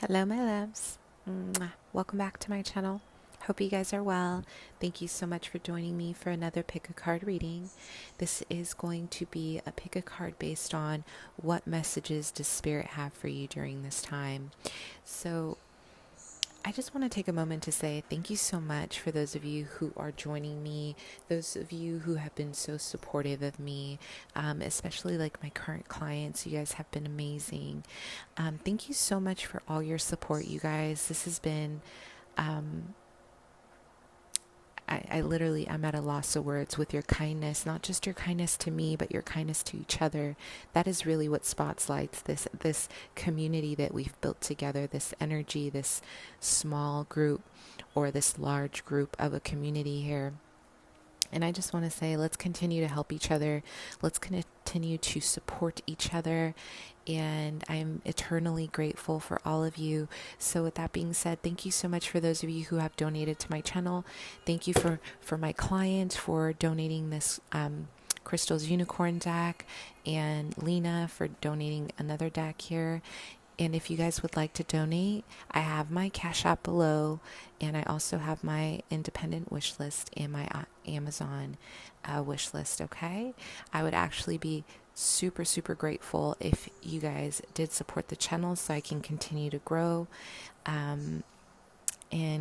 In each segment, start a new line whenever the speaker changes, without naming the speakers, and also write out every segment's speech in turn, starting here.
Hello, my loves. Mwah. Welcome back to my channel. Hope you guys are well. Thank you so much for joining me for another pick a card reading. This is going to be a pick a card based on what messages does Spirit have for you during this time. So I just want to take a moment to say thank you so much for those of you who are joining me, those of you who have been so supportive of me, especially like my current clients. You guys have been amazing. Thank you so much for all your support, you guys. This has been, I literally, I'm at a loss of words with your kindness, not just your kindness to me, but your kindness to each other. That is really what spotlights this community that we've built together, this energy, this small group or this large group of a community here. And I just want to say, let's continue to help each other. Let's continue to support each other. And I'm eternally grateful for all of you. So with that being said, thank you so much for those of you who have donated to my channel. Thank you for my client for donating this Crystal's Unicorn deck, and Lena for donating another deck here. And if you guys would like to donate, I have my Cash App below, and I also have my independent wish list and my Amazon wish list, okay? I would actually be super, super grateful if you guys did support the channel so I can continue to grow and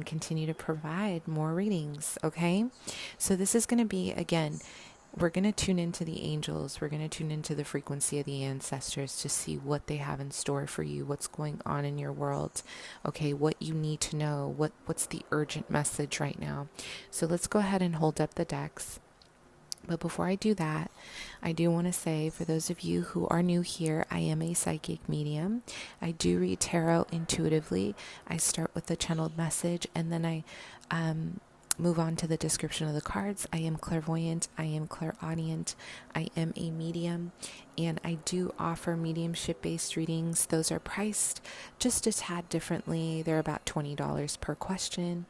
continue to provide more readings, okay? So this is going to be, again, we're going to tune into the angels. We're going to tune into the frequency of the ancestors to see what they have in store for you, what's going on in your world, okay, what you need to know, what's the urgent message right now. So let's go ahead and hold up the decks. But before I do that, I do want to say, for those of you who are new here, I am a psychic medium. I do read tarot intuitively. I start with the channeled message, and then I move on to the description of the cards. I am clairvoyant, I am clairaudient, I am a medium, and I do offer mediumship based readings. Those are priced just a tad differently. They're about $20 per question.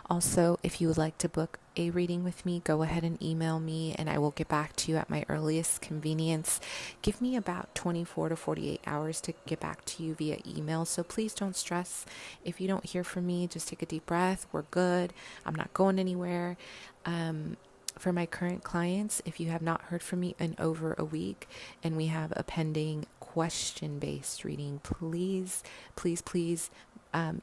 Also, if you would like to book a reading with me, go ahead and email me and I will get back to you at my earliest convenience. Give me about 24 to 48 hours to get back to you via email, so please don't stress. If you don't hear from me, just take a deep breath. We're good. I'm not going anywhere. For my current clients, if you have not heard from me in over a week and we have a pending question-based reading, please, please, please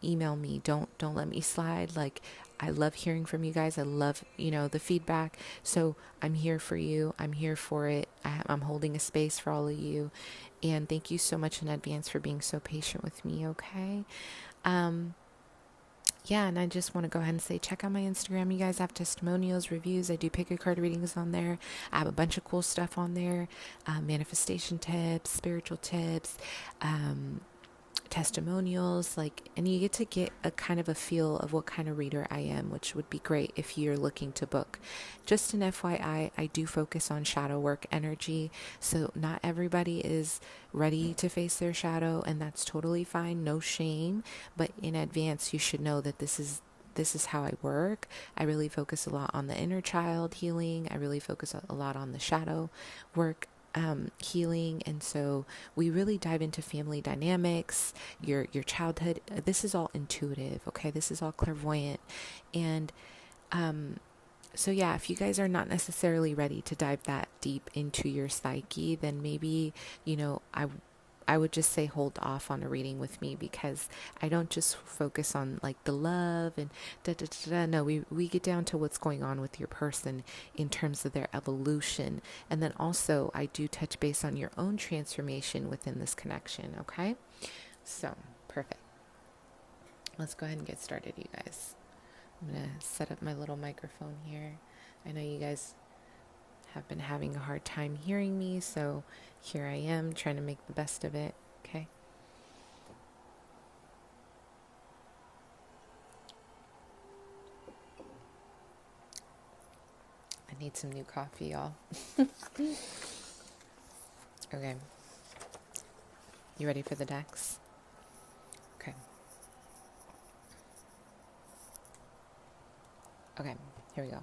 email me. Don't let me slide. Like, I love hearing from you guys. I love, the feedback. So I'm here for you. I'm here for it. I'm holding a space for all of you. And thank you so much in advance for being so patient with me, okay? Yeah, and I just want to go ahead and say, check out my Instagram. You guys have testimonials, reviews. I do pick a card readings on there. I have a bunch of cool stuff on there. Manifestation tips, spiritual tips, testimonials, and you get a kind of a feel of what kind of reader I am, which would be great if you're looking to book. Just an FYI, I do focus on shadow work energy, so not everybody is ready to face their shadow, and that's totally fine, no shame, but in advance you should know that this is how I work. I really focus a lot on the inner child healing. I really focus a lot on the shadow work healing, and so we really dive into family dynamics, your childhood. This is all intuitive, okay? This is all clairvoyant, and so yeah, if you guys are not necessarily ready to dive that deep into your psyche, then maybe I would just say hold off on a reading with me, because I don't just focus on like the love and da da da da. No, we get down to what's going on with your person in terms of their evolution. And then also I do touch base on your own transformation within this connection, okay? So, perfect. Let's go ahead and get started, you guys. I'm going to set up my little microphone here. I know you guys have been having a hard time hearing me, so here I am trying to make the best of it, okay? I need some new coffee, y'all. Okay. You ready for the decks? Okay. Okay, here we go.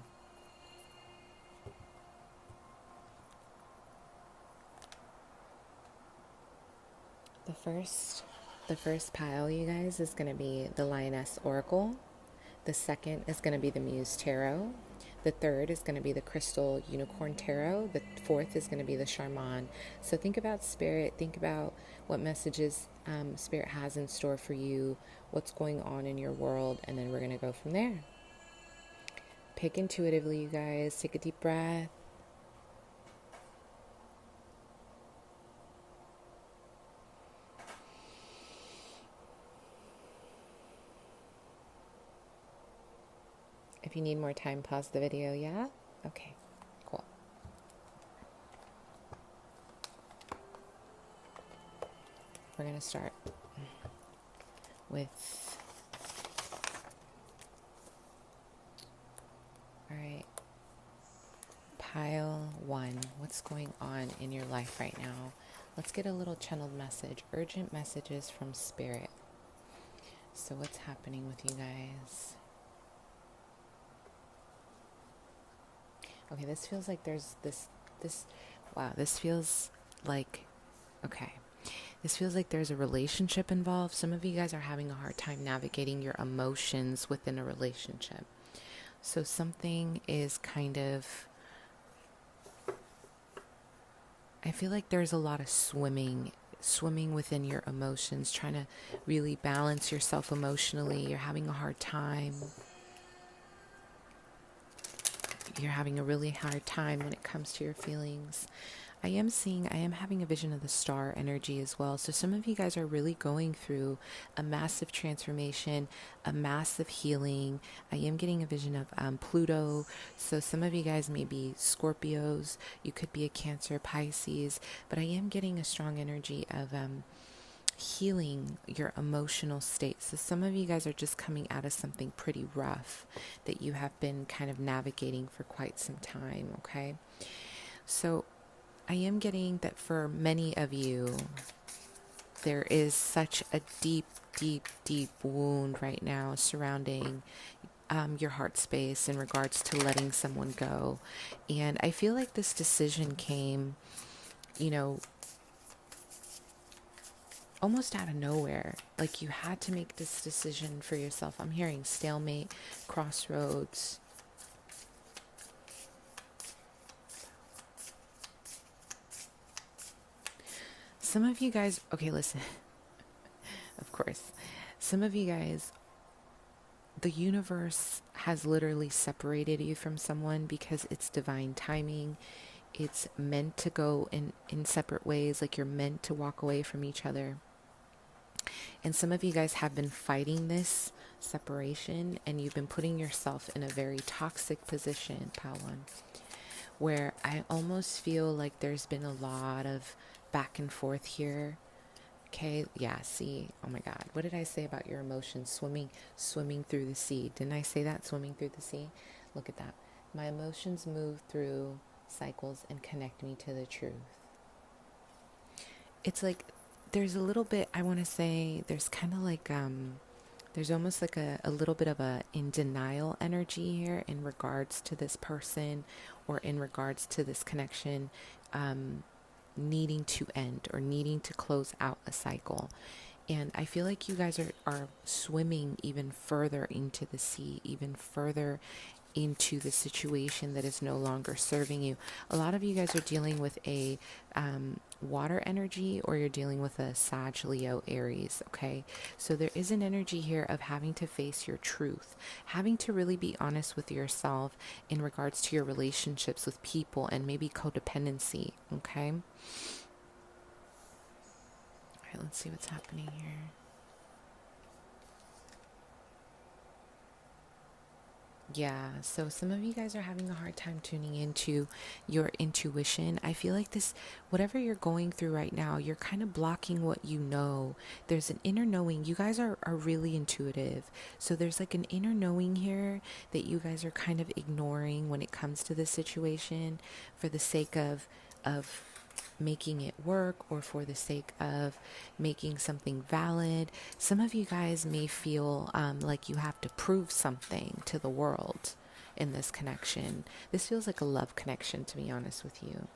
The The first pile, you guys, is going to be the Lioness Oracle. The second is going to be the Muse Tarot. The third is going to be the Crystal Unicorn Tarot. The fourth is going to be the Charman. So think about Spirit. Think about what messages Spirit has in store for you, what's going on in your world, and then we're going to go from there. Pick intuitively, you guys. Take a deep breath. If you need more time, pause the video, yeah? Okay, cool. We're going to start with, all right, pile 1. What's going on in your life right now? Let's get a little channeled message, urgent messages from Spirit. So what's happening with you guys? Okay, this feels like there's wow, this feels like, okay. This feels like there's a relationship involved. Some of you guys are having a hard time navigating your emotions within a relationship. So something is kind of, I feel like there's a lot of swimming within your emotions, trying to really balance yourself emotionally. You're having a hard time. You're having a really hard time when it comes to your feelings. I am having a vision of the star energy as well. So some of you guys are really going through a massive transformation, a massive healing. I am getting a vision of Pluto. So some of you guys may be Scorpios. You could be a Cancer, Pisces. But I am getting a strong energy of healing your emotional state. So some of you guys are just coming out of something pretty rough that you have been kind of navigating for quite some time, okay? So I am getting that for many of you, there is such a deep, deep, deep wound right now surrounding your heart space in regards to letting someone go. And I feel like this decision came, almost out of nowhere. Like you had to make this decision for yourself. I'm hearing stalemate, crossroads. Some of you guys, okay, listen, of course, some of you guys, the universe has literally separated you from someone because it's divine timing. It's meant to go in separate ways, like you're meant to walk away from each other. And some of you guys have been fighting this separation, and you've been putting yourself in a very toxic position, Pawan, where I almost feel like there's been a lot of back and forth here. Okay, yeah, see, oh my God, what did I say about your emotions swimming through the sea? Didn't I say that, swimming through the sea? Look at that. My emotions move through cycles and connect me to the truth. It's like there's a little bit, I want to say, there's kind of like, there's almost like a little bit of a in denial energy here in regards to this person or in regards to this connection needing to end or needing to close out a cycle. And I feel like you guys are swimming even further into the sea, even further into the situation that is no longer serving you. A lot of you guys are dealing with a water energy, or you're dealing with a Sag, Leo, Aries, okay? So there is an energy here of having to face your truth, having to really be honest with yourself in regards to your relationships with people and maybe codependency, okay? All right, let's see what's happening here. Yeah, so some of you guys are having a hard time tuning into your intuition. I feel like this, whatever you're going through right now, you're kind of blocking what you know. There's an inner knowing. You guys are really intuitive. So there's like an inner knowing here that you guys are kind of ignoring when it comes to this situation for the sake of making it work, or for the sake of making something valid. Some of you guys may feel like you have to prove something to the world in this connection. This feels like a love connection, to be honest with you.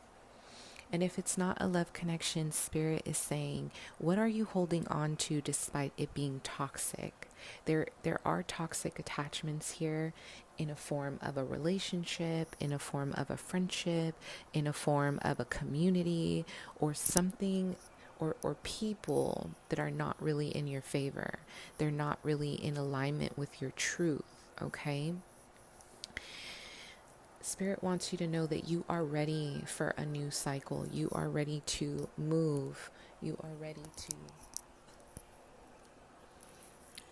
And if it's not a love connection, Spirit is saying, what are you holding on to despite it being toxic? There are toxic attachments here, in a form of a relationship, in a form of a friendship, in a form of a community, or something, or people that are not really in your favor. They're not really in alignment with your truth, okay? Spirit wants you to know that you are ready for a new cycle. You are ready to move. You are ready to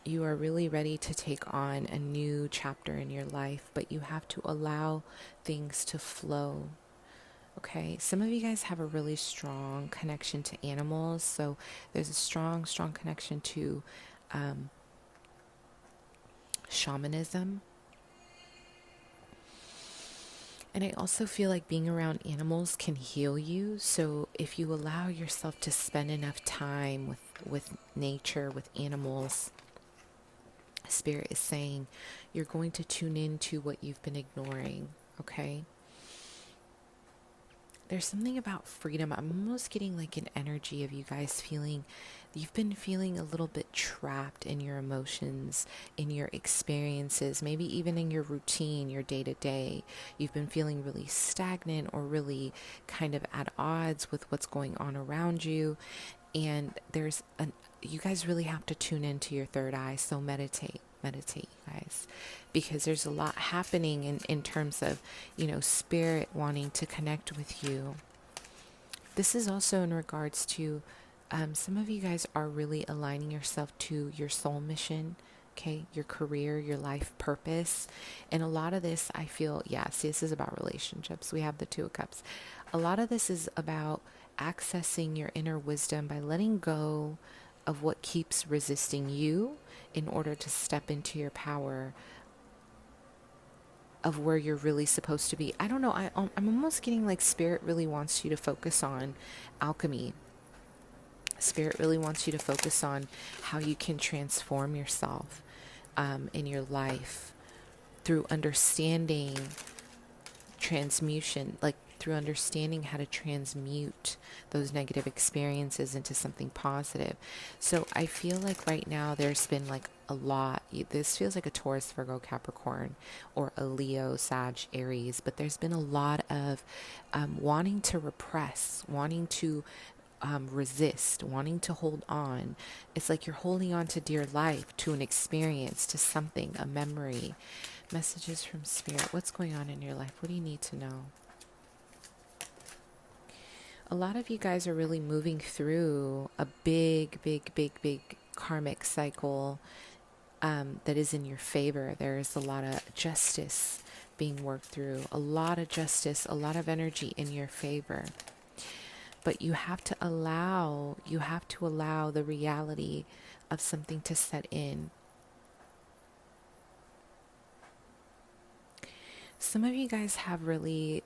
You are really ready to take on a new chapter in your life, but you have to allow things to flow. Okay, some of you guys have a really strong connection to animals, so there's a strong, strong connection to shamanism. And I also feel like being around animals can heal you. So if you allow yourself to spend enough time with nature, with animals, Spirit is saying you're going to tune into what you've been ignoring, okay? There's something about freedom. I'm almost getting like an energy of you guys feeling, you've been feeling a little bit trapped in your emotions, in your experiences, maybe even in your routine, your day to day. You've been feeling really stagnant or really kind of at odds with what's going on around you. And you guys really have to tune into your third eye. So meditate, guys, because there's a lot happening in terms of, Spirit wanting to connect with you. This is also in regards to some of you guys are really aligning yourself to your soul mission, okay, your career, your life purpose. And a lot of this, I feel, see, this is about relationships. We have the Two of Cups. A lot of this is about accessing your inner wisdom by letting go of what keeps resisting you in order to step into your power of where you're really supposed to be. I don't know. I'm almost getting like Spirit really wants you to focus on alchemy. Spirit really wants you to focus on how you can transform yourself in your life through understanding transmutation, like through understanding how to transmute those negative experiences into something positive. So I feel like right now there's been like a lot. This feels like a Taurus, Virgo, Capricorn, or a Leo, Sag, Aries, but there's been a lot of wanting to repress, wanting to resist, wanting to hold on. It's like you're holding on to dear life, to an experience, to something, a memory. Messages from Spirit. What's going on in your life? What do you need to know? A lot of you guys are really moving through a big, big, big, big karmic cycle that is in your favor. There is a lot of justice being worked through, a lot of justice, a lot of energy in your favor. But you have to allow the reality of something to set in. Some of you guys have really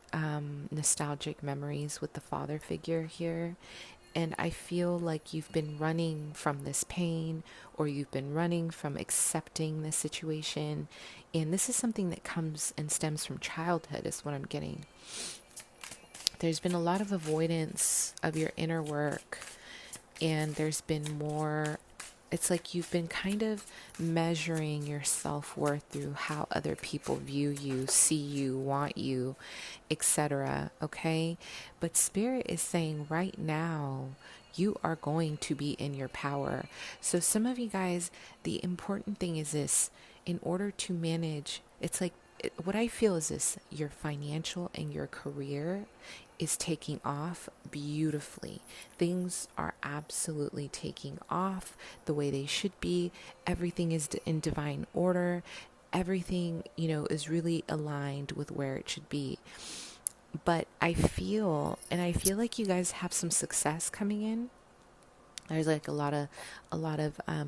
nostalgic memories with the father figure here. And I feel like you've been running from this pain, or you've been running from accepting this situation. And this is something that comes and stems from childhood, is what I'm getting. There's been a lot of avoidance of your inner work. And there's been more, it's like you've been kind of measuring your self-worth through how other people view you, see you, want you, etc. Okay? But Spirit is saying right now, you are going to be in your power. So some of you guys, the important thing is this: in order to manage, it's like, what I feel is this: your financial and your career is taking off beautifully. Things are absolutely taking off the way they should be. Everything is in divine order. Everything, is really aligned with where it should be. But I feel like you guys have some success coming in. There's like a lot of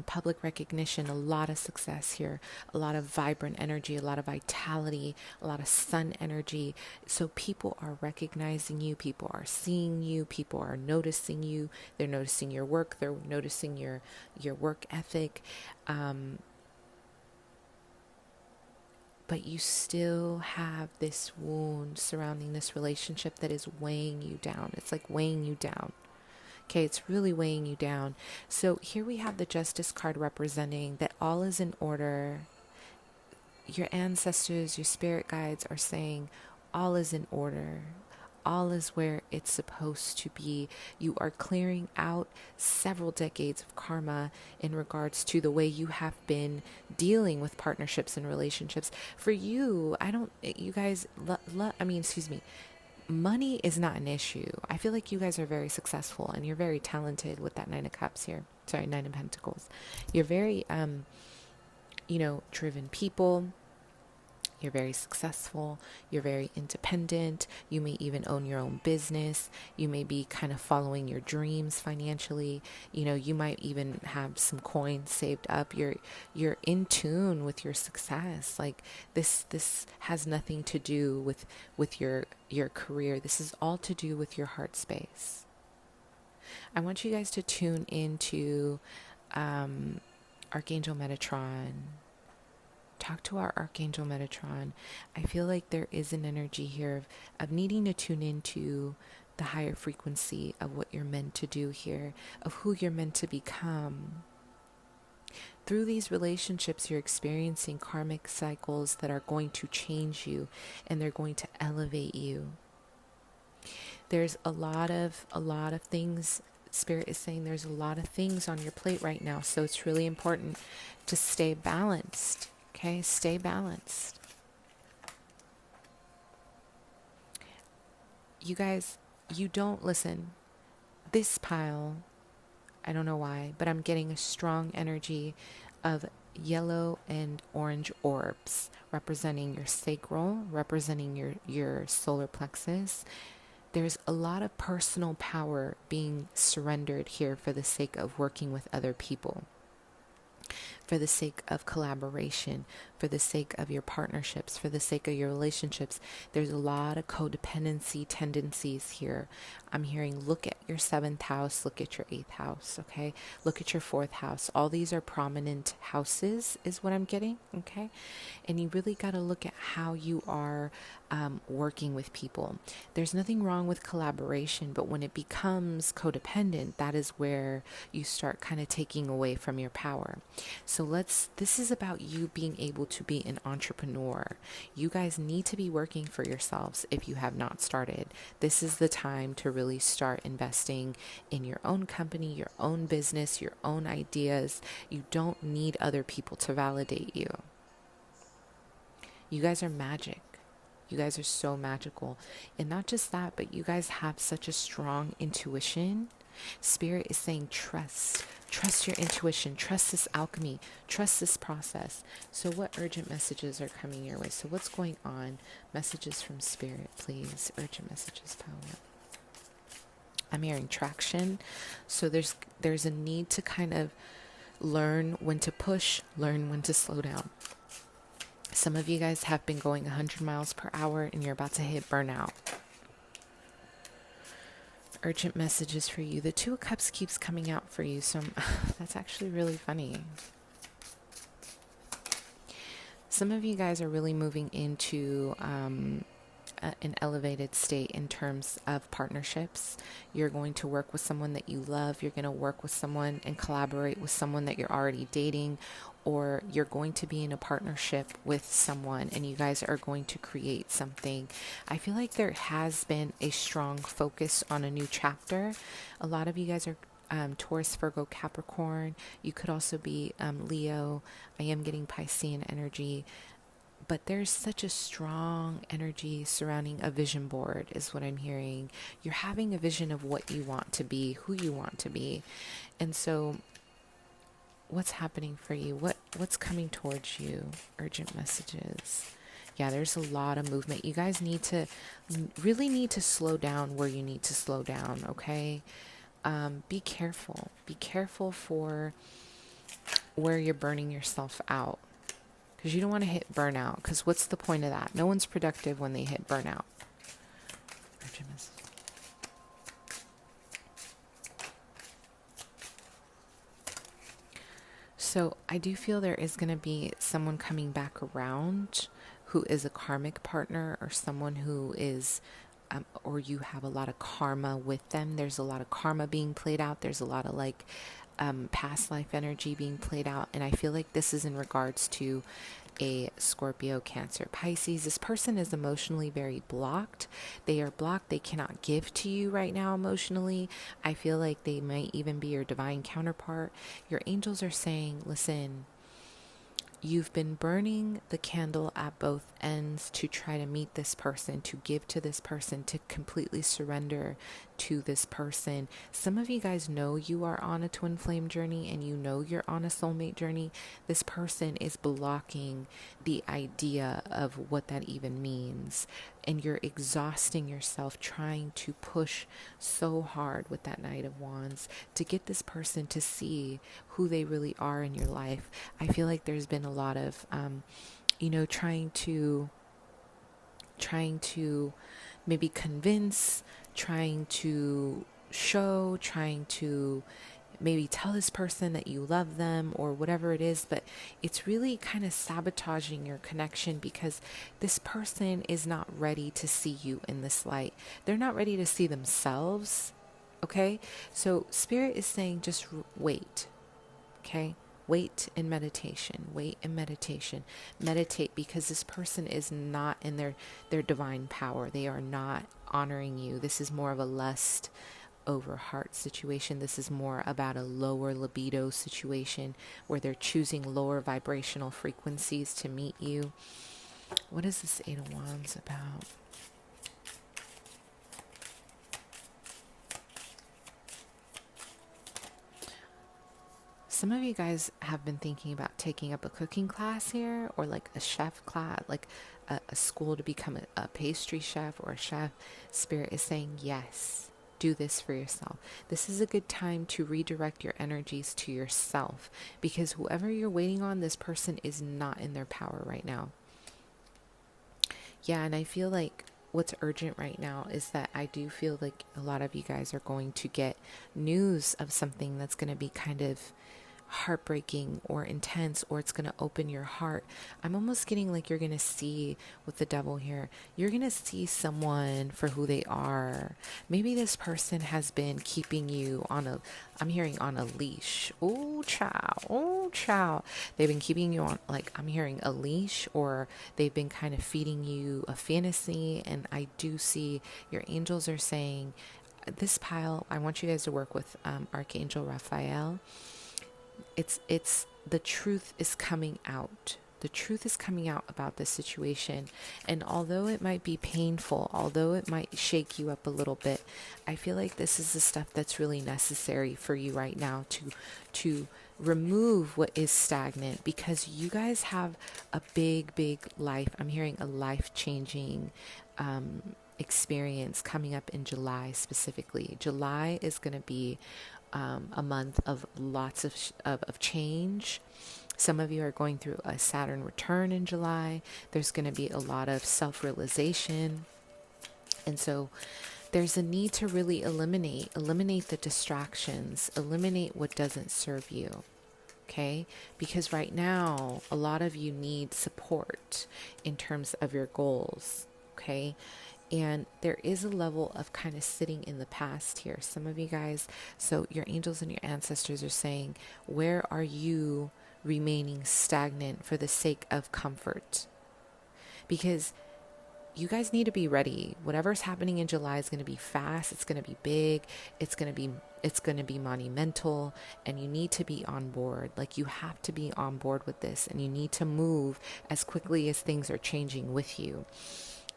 public recognition, a lot of success here, a lot of vibrant energy, a lot of vitality, a lot of sun energy. So people are recognizing you, people are seeing you, people are noticing you. They're noticing your work, they're noticing your but you still have this wound surrounding this relationship that is weighing you down. It's like weighing you down. Okay, it's really weighing you down. So here we have the Justice card representing that all is in order. Your ancestors, your spirit guides are saying all is in order. All is where it's supposed to be. You are clearing out several decades of karma in regards to the way you have been dealing with partnerships and relationships. For you, you guys, money is not an issue. I feel like you guys are very successful and you're very talented with that Nine of Cups here. Sorry, Nine of Pentacles. You're very, driven people. You're very successful. You're very independent. You may even own your own business. You may be kind of following your dreams financially. You might even have some coins saved up. You're in tune with your success. Like this has nothing to do with your career. This is all to do with your heart space. I want you guys to tune into Archangel Metatron. Talk to our Archangel Metatron. I feel like there is an energy here of needing to tune into the higher frequency of what you're meant to do here, of who you're meant to become. Through these relationships, you're experiencing karmic cycles that are going to change you and they're going to elevate you. There's a lot of things. Spirit is saying there's a lot of things on your plate right now, so it's really important to stay balanced. Okay, stay balanced. You guys, you don't listen. This pile, I don't know why, but I'm getting a strong energy of yellow and orange orbs representing your sacral, representing your solar plexus. There's a lot of personal power being surrendered here for the sake of working with other people, for the sake of collaboration, for the sake of your partnerships, for the sake of your relationships. There's a lot of codependency tendencies here. I'm hearing look at your 7th house, look at your 8th house, okay? Look at your 4th house. All these are prominent houses is what I'm getting, okay? And you really got to look at how you are working with people. There's nothing wrong with collaboration, but when it becomes codependent, that is where you start kind of taking away from your power. So this is about you being able to be an entrepreneur. You guys need to be working for yourselves if you have not started. This is the time to really start investing in your own company, your own business, your own ideas. You don't need other people to validate you. You guys are magic. You guys are so magical. And not just that, but you guys have such a strong intuition. Spirit is saying trust. Trust your intuition. Trust this alchemy. Trust this process. So what urgent messages are coming your way? So what's going on? Messages from Spirit, please. Urgent messages, power. I'm hearing traction. So there's a need to kind of learn when to push, learn when to slow down. Some of you guys have been going 100 miles per hour and you're about to hit burnout. Urgent messages for you. The 2 of Cups keeps coming out for you, so that's actually really funny. Some of you guys are really moving into an elevated state in terms of partnerships. You're going to work with someone that you love. You're going to work with someone and collaborate with someone that you're already dating, or you're going to be in a partnership with someone and you guys are going to create something. I feel like there has been a strong focus on a new chapter. A lot of you guys are Taurus, Virgo, Capricorn. You could also be Leo. I am getting Piscean energy. But there's such a strong energy surrounding a vision board is what I'm hearing. You're having a vision of what you want to be, who you want to be. And so what's happening for you? What's coming towards you? Urgent messages. Yeah, there's a lot of movement. You guys really need to slow down where you need to slow down, okay? Be careful. Be careful for where you're burning yourself out. Because you don't want to hit burnout. Because what's the point of that? No one's productive when they hit burnout. So I do feel there is going to be someone coming back around who is a karmic partner or someone who is or you have a lot of karma with them. There's a lot of karma being played out. There's a lot of like past life energy being played out. And I feel like this is in regards to a Scorpio, Cancer, Pisces. This person is emotionally very blocked. They are blocked. They cannot give to you right now emotionally. I feel like they might even be your divine counterpart. Your angels are saying, listen, you've been burning the candle at both ends to try to meet this person, to give to this person, to completely surrender to this person. Some of you guys know you are on a twin flame journey and you know you're on a soulmate journey. This person is blocking the idea of what that even means. And you're exhausting yourself trying to push so hard with that Knight of Wands to get this person to see who they really are in your life. I feel like there's been a lot of, trying to maybe convince, trying to show, trying to maybe tell this person that you love them or whatever it is, but it's really kind of sabotaging your connection because this person is not ready to see you in this light. They're not ready to see themselves. Okay? So Spirit is saying just wait. Okay? Wait in meditation. Wait in meditation. Meditate because this person is not in their divine power. They are not honoring you. This is more of a lust over heart situation. This is more about a lower libido situation where they're choosing lower vibrational frequencies to meet you. What is this Eight of Wands about? Some of you guys have been thinking about taking up a cooking class here or like a chef class, like a school to become a pastry chef or a chef. Spirit is saying yes. Do this for yourself. This is a good time to redirect your energies to yourself because whoever you're waiting on, this person is not in their power right now. Yeah, and I feel like what's urgent right now is that I do feel like a lot of you guys are going to get news of something that's going to be kind of heartbreaking or intense, or it's going to open your heart. I'm almost getting like you're going to see with the Devil here, you're going to see someone for who they are. Maybe this person has been keeping you on I'm hearing on a leash. Oh child. They've been keeping you on, like, I'm hearing a leash, or they've been kind of feeding you a fantasy. And I do see your angels are saying, this pile, I want you guys to work with Archangel Raphael. It's the truth is coming out. The truth is coming out about this situation. And although it might be painful, although it might shake you up a little bit, I feel like this is the stuff that's really necessary for you right now to remove what is stagnant, because you guys have a big life. I'm hearing a life-changing experience coming up in July specifically. July is going to be a month of lots of change. Some of you are going through a Saturn return in July. There's going to be a lot of self-realization. And so there's a need to really eliminate the distractions, eliminate what doesn't serve you. Okay? Because right now, a lot of you need support in terms of your goals. Okay? And there is a level of kind of sitting in the past here. Some of you guys, so your angels and your ancestors are saying, where are you remaining stagnant for the sake of comfort? Because you guys need to be ready. Whatever's happening in July is going to be fast. It's going to be big. It's going to be monumental, and you need to be on board. Like, you have to be on board with this, and you need to move as quickly as things are changing with you.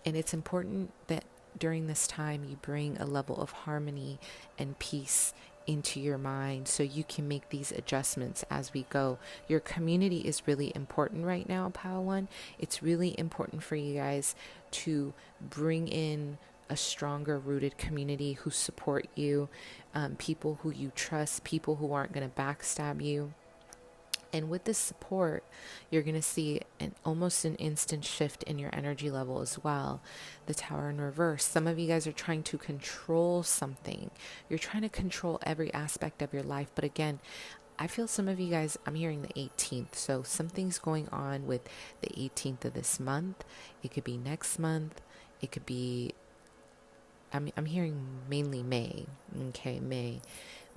And it's important that during this time you bring a level of harmony and peace into your mind so you can make these adjustments as we go. Your community is really important right now, Pile One. It's really important for you guys to bring in a stronger rooted community who support you, people who you trust, people who aren't going to backstab you. And with this support, you're going to see almost an instant shift in your energy level as well. The Tower in reverse. Some of you guys are trying to control something. You're trying to control every aspect of your life. But again, I feel some of you guys, I'm hearing the 18th. So something's going on with the 18th of this month. It could be next month. It could be, I'm hearing mainly May. Okay, May.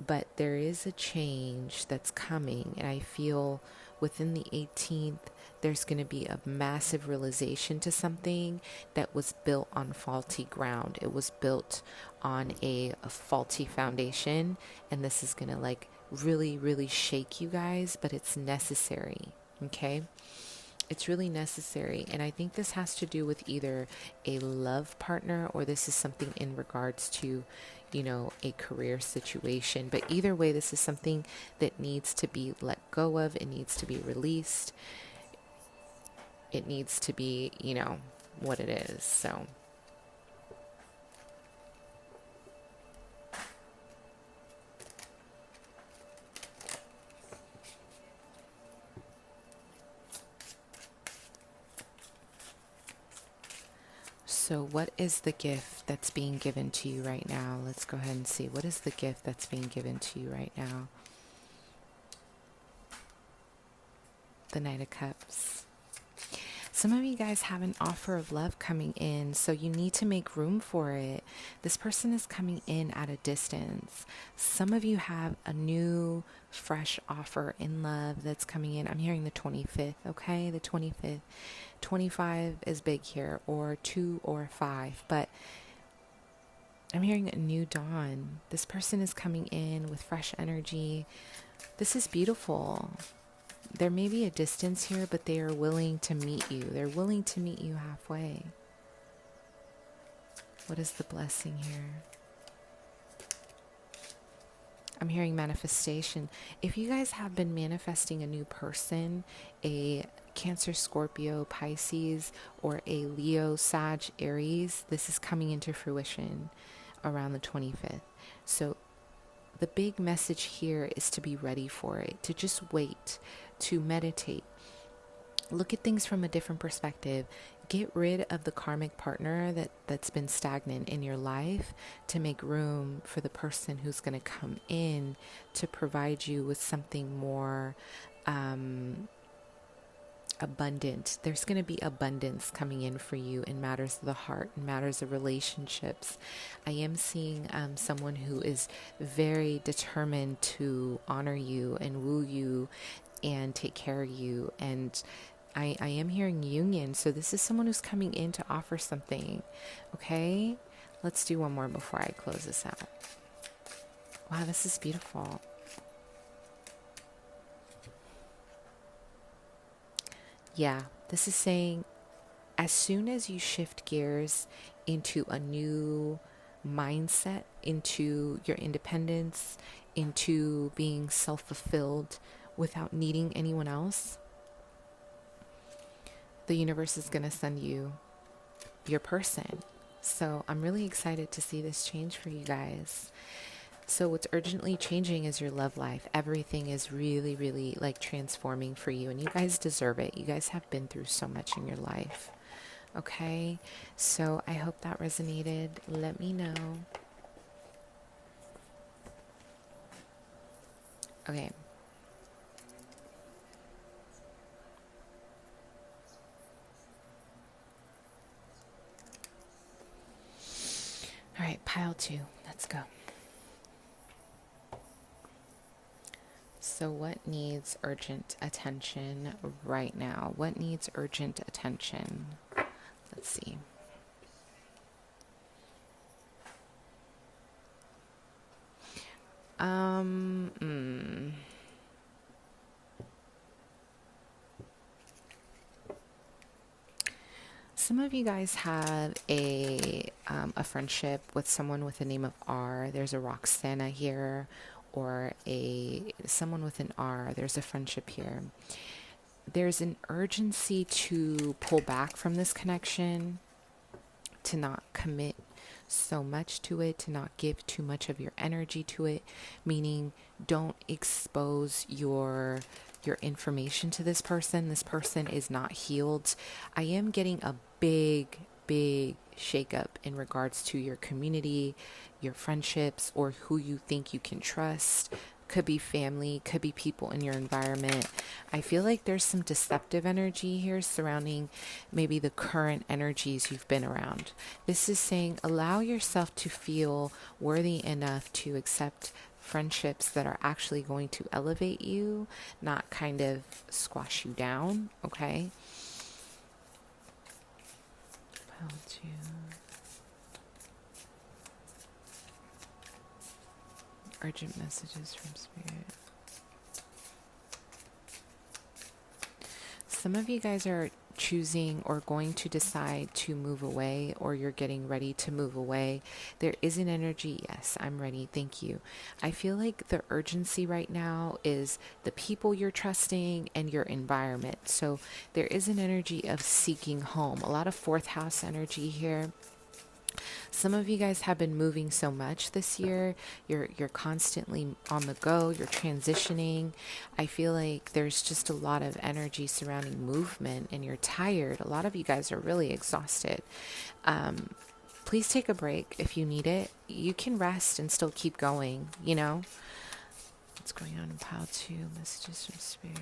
But there is a change that's coming. And I feel within the 18th, there's going to be a massive realization to something that was built on faulty ground. It was built on a faulty foundation. And this is going to like really, really shake you guys, but it's necessary. Okay? It's really necessary. And I think this has to do with either a love partner or this is something in regards to, you know, a career situation. But either way, this is something that needs to be let go of. It needs to be released. It needs to be, you know, what it is. So what is the gift that's being given to you right now? Let's go ahead and see. What is the gift that's being given to you right now? The Knight of Cups. Some of you guys have an offer of love coming in, so you need to make room for it. This person is coming in at a distance. Some of you have a new, fresh offer in love that's coming in. I'm hearing the 25th, okay? The 25th. 25 is big here, or 2 or 5, but I'm hearing a new dawn. This person is coming in with fresh energy. This is beautiful. There may be a distance here, but they are willing to meet you. They're willing to meet you halfway. What is the blessing here? I'm hearing manifestation. If you guys have been manifesting a new person, a Cancer, Scorpio, Pisces, or a Leo, Sag, Aries, this is coming into fruition around the 25th. So the big message here is to be ready for it, to just wait, to meditate, look at things from a different perspective, get rid of the karmic partner that's been stagnant in your life to make room for the person who's going to come in to provide you with something more abundant. There's going to be abundance coming in for you in matters of the heart, in matters of relationships. I am seeing someone who is very determined to honor you and woo you and take care of you. And I am hearing union. So this is someone who's coming in to offer something. Okay, let's do one more before I close this out. Wow, this is beautiful. Yeah, this is saying as soon as you shift gears into a new mindset, into your independence, into being self-fulfilled without needing anyone else, the universe is going to send you your person. So I'm really excited to see this change for you guys. So what's urgently changing is your love life. Everything is really, really like transforming for you, and you guys deserve it. You guys have been through so much in your life. Okay, so I hope that resonated. Let me know. Okay. All right, pile 2. Let's go. So what needs urgent attention right now? What needs urgent attention? Let's see. Some of you guys have a friendship with someone with the name of R. There's a Roxana here, or someone with an R. There's a friendship here. There's an urgency to pull back from this connection, to not commit so much to it, to not give too much of your energy to it, meaning don't expose your information to this person. This person is not healed. I am getting a big shakeup in regards to your community, your friendships, or who you think you can trust. could be family, could be people in your environment. I feel like there's some deceptive energy here surrounding maybe the current energies you've been around. This is saying allow yourself to feel worthy enough to accept friendships that are actually going to elevate you, not kind of squash you down, okay? Pile two. Urgent messages from Spirit. Some of you guys are choosing or going to decide to move away, or you're getting ready to move away. There is an energy. Yes, I'm ready. Thank you. I feel like the urgency right now is the people you're trusting and your environment. So there is an energy of seeking home. A lot of fourth house energy here. Some of you guys have been moving so much this year. You're constantly on the go. You're transitioning. I feel like there's just a lot of energy surrounding movement, and you're tired. A lot of you guys are really exhausted. Please take a break if you need it. You can rest and still keep going, you know? What's going on in pile 2? Messages from Spirit.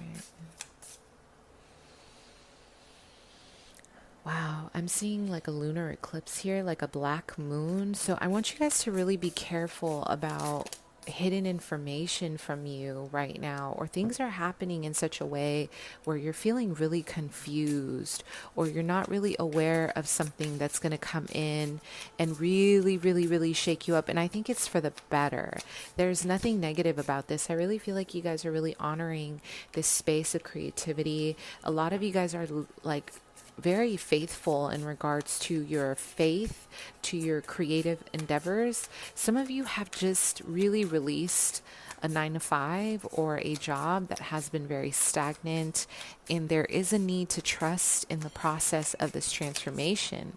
Wow, I'm seeing like a lunar eclipse here, like a black moon. So I want you guys to really be careful about hidden information from you right now, or things are happening in such a way where you're feeling really confused, or you're not really aware of something that's going to come in and really, really, really shake you up. And I think it's for the better. There's nothing negative about this. I really feel like you guys are really honoring this space of creativity. A lot of you guys are like very faithful in regards to your faith, to your creative endeavors. Some of you have just really released a 9 to 5 or a job that has been very stagnant, and there is a need to trust in the process of this transformation.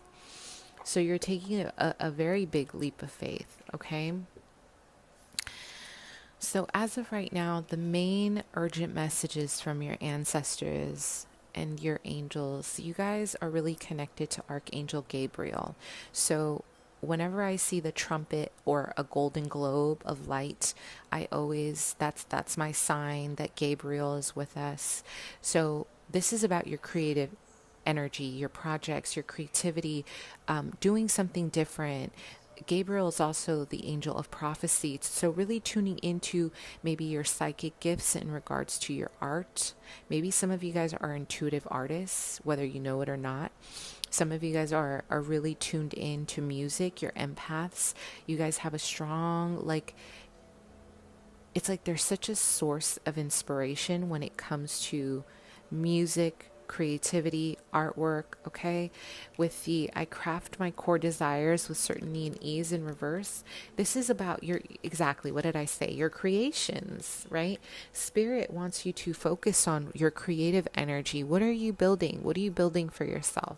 So you're taking a very big leap of faith, okay? So as of right now, the main urgent messages from your ancestors and your angels, you guys are really connected to Archangel Gabriel. So whenever I see the trumpet or a golden globe of light, I always, that's my sign that Gabriel is with us. So this is about your creative energy, your projects, your creativity, doing something different. Gabriel is also the angel of prophecy. So really tuning into maybe your psychic gifts in regards to your art. Maybe some of you guys are intuitive artists, whether you know it or not. Some of you guys are really tuned in to music. You're empaths. You guys have a strong, like, it's like there's such a source of inspiration when it comes to music, creativity, artwork, okay? With the I craft my core desires with certainty and ease in reverse. This is about your, exactly, what did I say? Your creations, right? Spirit wants you to focus on your creative energy. What are you building? What are you building for yourself?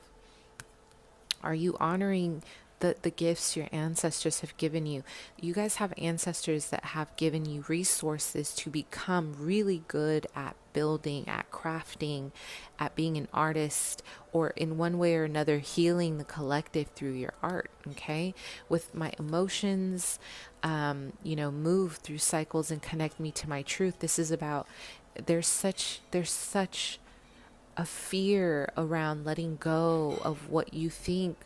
Are you honoring the gifts your ancestors have given you? You guys have ancestors that have given you resources to become really good at building, at crafting, at being an artist, or in one way or another healing the collective through your art, okay? With my emotions, move through cycles and connect me to my truth. This is about, there's such a fear around letting go of what you think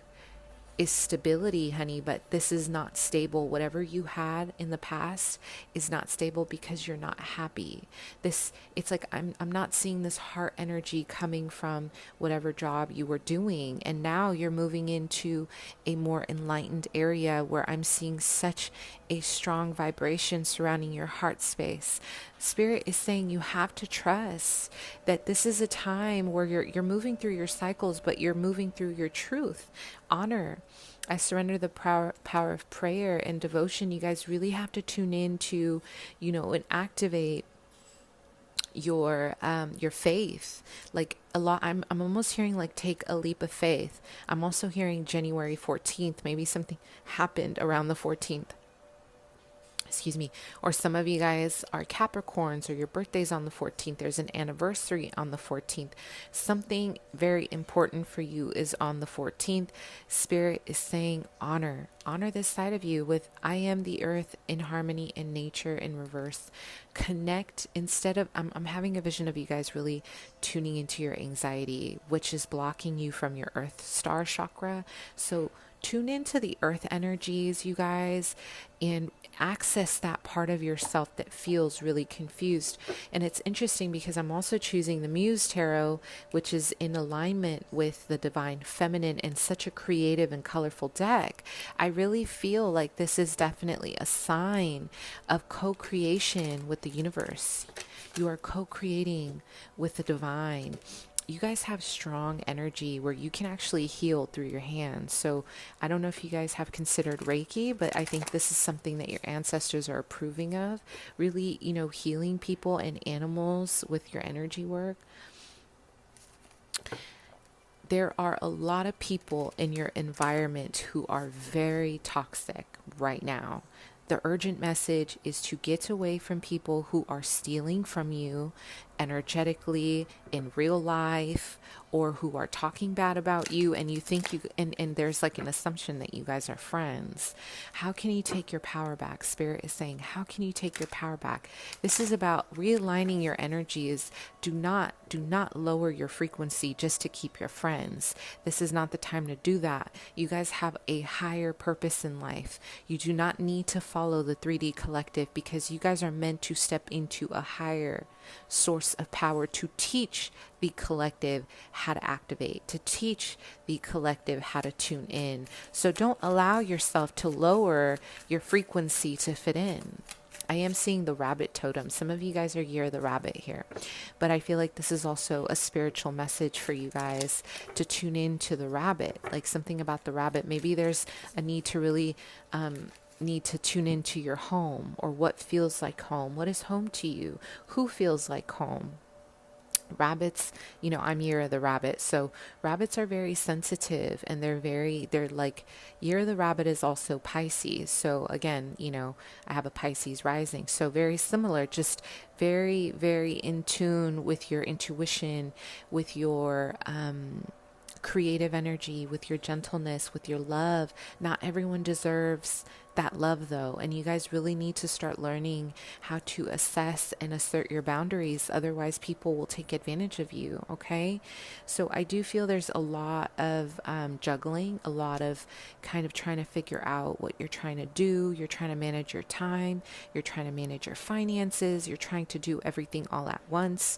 is stability, honey, but this is not stable. Whatever you had in the past is not stable because you're not happy. It's like I'm not seeing this heart energy coming from whatever job you were doing, and now you're moving into a more enlightened area where I'm seeing such a strong vibration surrounding your heart space. Spirit is saying you have to trust that this is a time where you're moving through your cycles, but you're moving through your truth. Honor. I surrender the power of prayer and devotion. You guys really have to tune in to, and activate your faith. Like a lot, I'm almost hearing like take a leap of faith. I'm also hearing January 14th. Maybe something happened around the 14th. excuse me, or some of you guys are Capricorns or your birthday's on the 14th. There's an anniversary on the 14th. Something very important for you is on the 14th. Spirit is saying honor this side of you with I am the earth in harmony and nature in reverse. Connect instead of, I'm having a vision of you guys really tuning into your anxiety, which is blocking you from your earth star chakra. So tune into the earth energies, you guys, and access that part of yourself that feels really confused. And it's interesting because I'm also choosing the Muse Tarot, which is in alignment with the divine feminine and such a creative and colorful deck. I really feel like this is definitely a sign of co-creation with the universe. You are co-creating with the divine. You guys have strong energy where you can actually heal through your hands. So I don't know if you guys have considered Reiki, but I think this is something that your ancestors are approving of. Really, healing people and animals with your energy work. There are a lot of people in your environment who are very toxic right now. The urgent message is to get away from people who are stealing from you energetically in real life, or who are talking bad about you, and you think and there's like an assumption that you guys are friends. How can you take your power back? Spirit is saying, how can you take your power back? This is about realigning your energies. Do not lower your frequency just to keep your friends. This is not the time to do that. You guys have a higher purpose in life. You do not need to follow the 3D collective, because you guys are meant to step into a higher source of power to teach the collective how to activate, to teach the collective how to tune in. So don't allow yourself to lower your frequency to fit in. I am seeing the rabbit totem. Some of you guys are Year of the Rabbit here, but I feel like this is also a spiritual message for you guys to tune in to the rabbit, like something about the rabbit. Maybe there's a need to really need to tune into your home, or what feels like home. What is home to you? Who feels like home? Rabbits, I'm Year of the Rabbit, so rabbits are very sensitive, and they're like, Year of the Rabbit is also Pisces. So again, I have a Pisces rising, so very similar, just very, very in tune with your intuition, with your creative energy, with your gentleness, with your love. Not everyone deserves that love though, and you guys really need to start learning how to assess and assert your boundaries, otherwise people will take advantage of you. Okay, so I do feel there's a lot of juggling, a lot of kind of trying to figure out what you're trying to do. You're trying to manage your time, you're trying to manage your finances, you're trying to do everything all at once,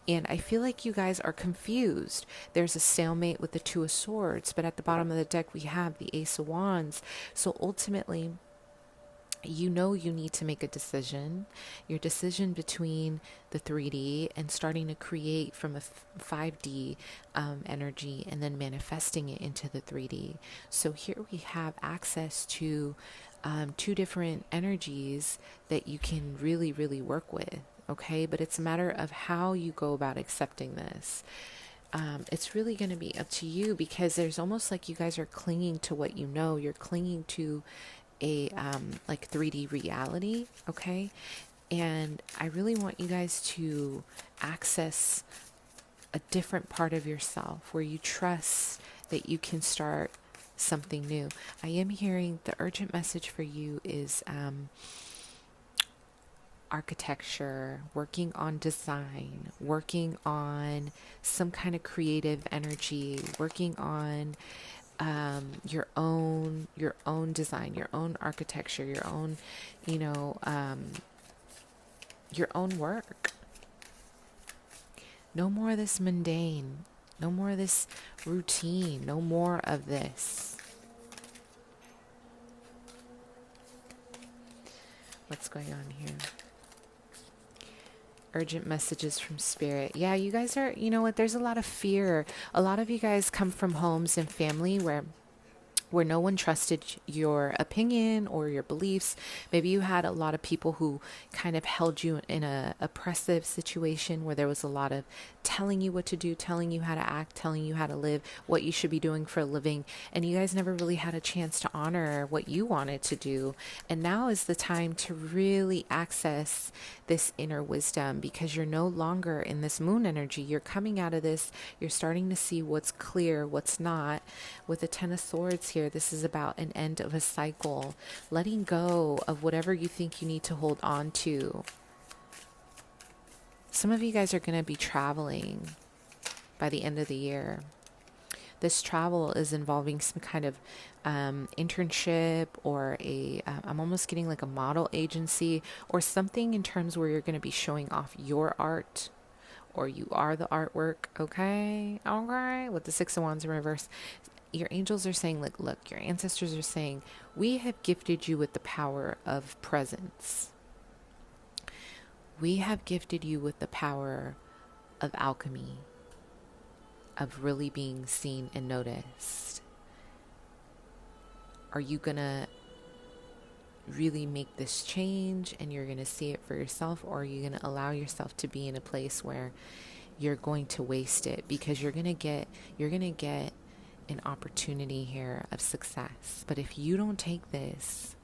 and I feel like you guys are confused. There's a stalemate with the Two of Swords, but at the bottom of the deck we have the Ace of Wands. So ultimately, you need to make a decision. Your decision between the 3D and starting to create from a 5D energy, and then manifesting it into the 3D. So here we have access to two different energies that you can really, really work with. Okay, but it's a matter of how you go about accepting this. It's really going to be up to you, because there's almost like you guys are clinging to what you know. You're clinging to a like 3D reality. Okay, and I really want you guys to access a different part of yourself where you trust that you can start something new. I am hearing the urgent message for you is architecture, working on design, working on some kind of creative energy, working on your own design, your own architecture, your own, your own work. No more of this mundane, no more of this routine, no more of this. What's going on here? Urgent messages from Spirit. Yeah, you guys are, there's a lot of fear. A lot of you guys come from homes and family where where no one trusted your opinion or your beliefs. Maybe you had a lot of people who kind of held you in a oppressive situation where there was a lot of telling you what to do, telling you how to act, telling you how to live, what you should be doing for a living. And you guys never really had a chance to honor what you wanted to do. And now is the time to really access this inner wisdom, because you're no longer in this moon energy. You're coming out of this. You're starting to see what's clear, what's not. With the Ten of Swords here, this is about an end of a cycle, letting go of whatever you think you need to hold on to. Some of you guys are going to be traveling by the end of the year. This travel is involving some kind of internship or I'm almost getting like a model agency or something in terms where you're going to be showing off your art, or you are the artwork. Okay. With the Six of Wands in reverse, your angels are saying, like, look, your ancestors are saying, we have gifted you with the power of presence. We have gifted you with the power of alchemy, of really being seen and noticed. Are you going to really make this change and you're going to see it for yourself, or are you going to allow yourself to be in a place where you're going to waste it? Because you're going to get an opportunity here of success. But if you don't take this,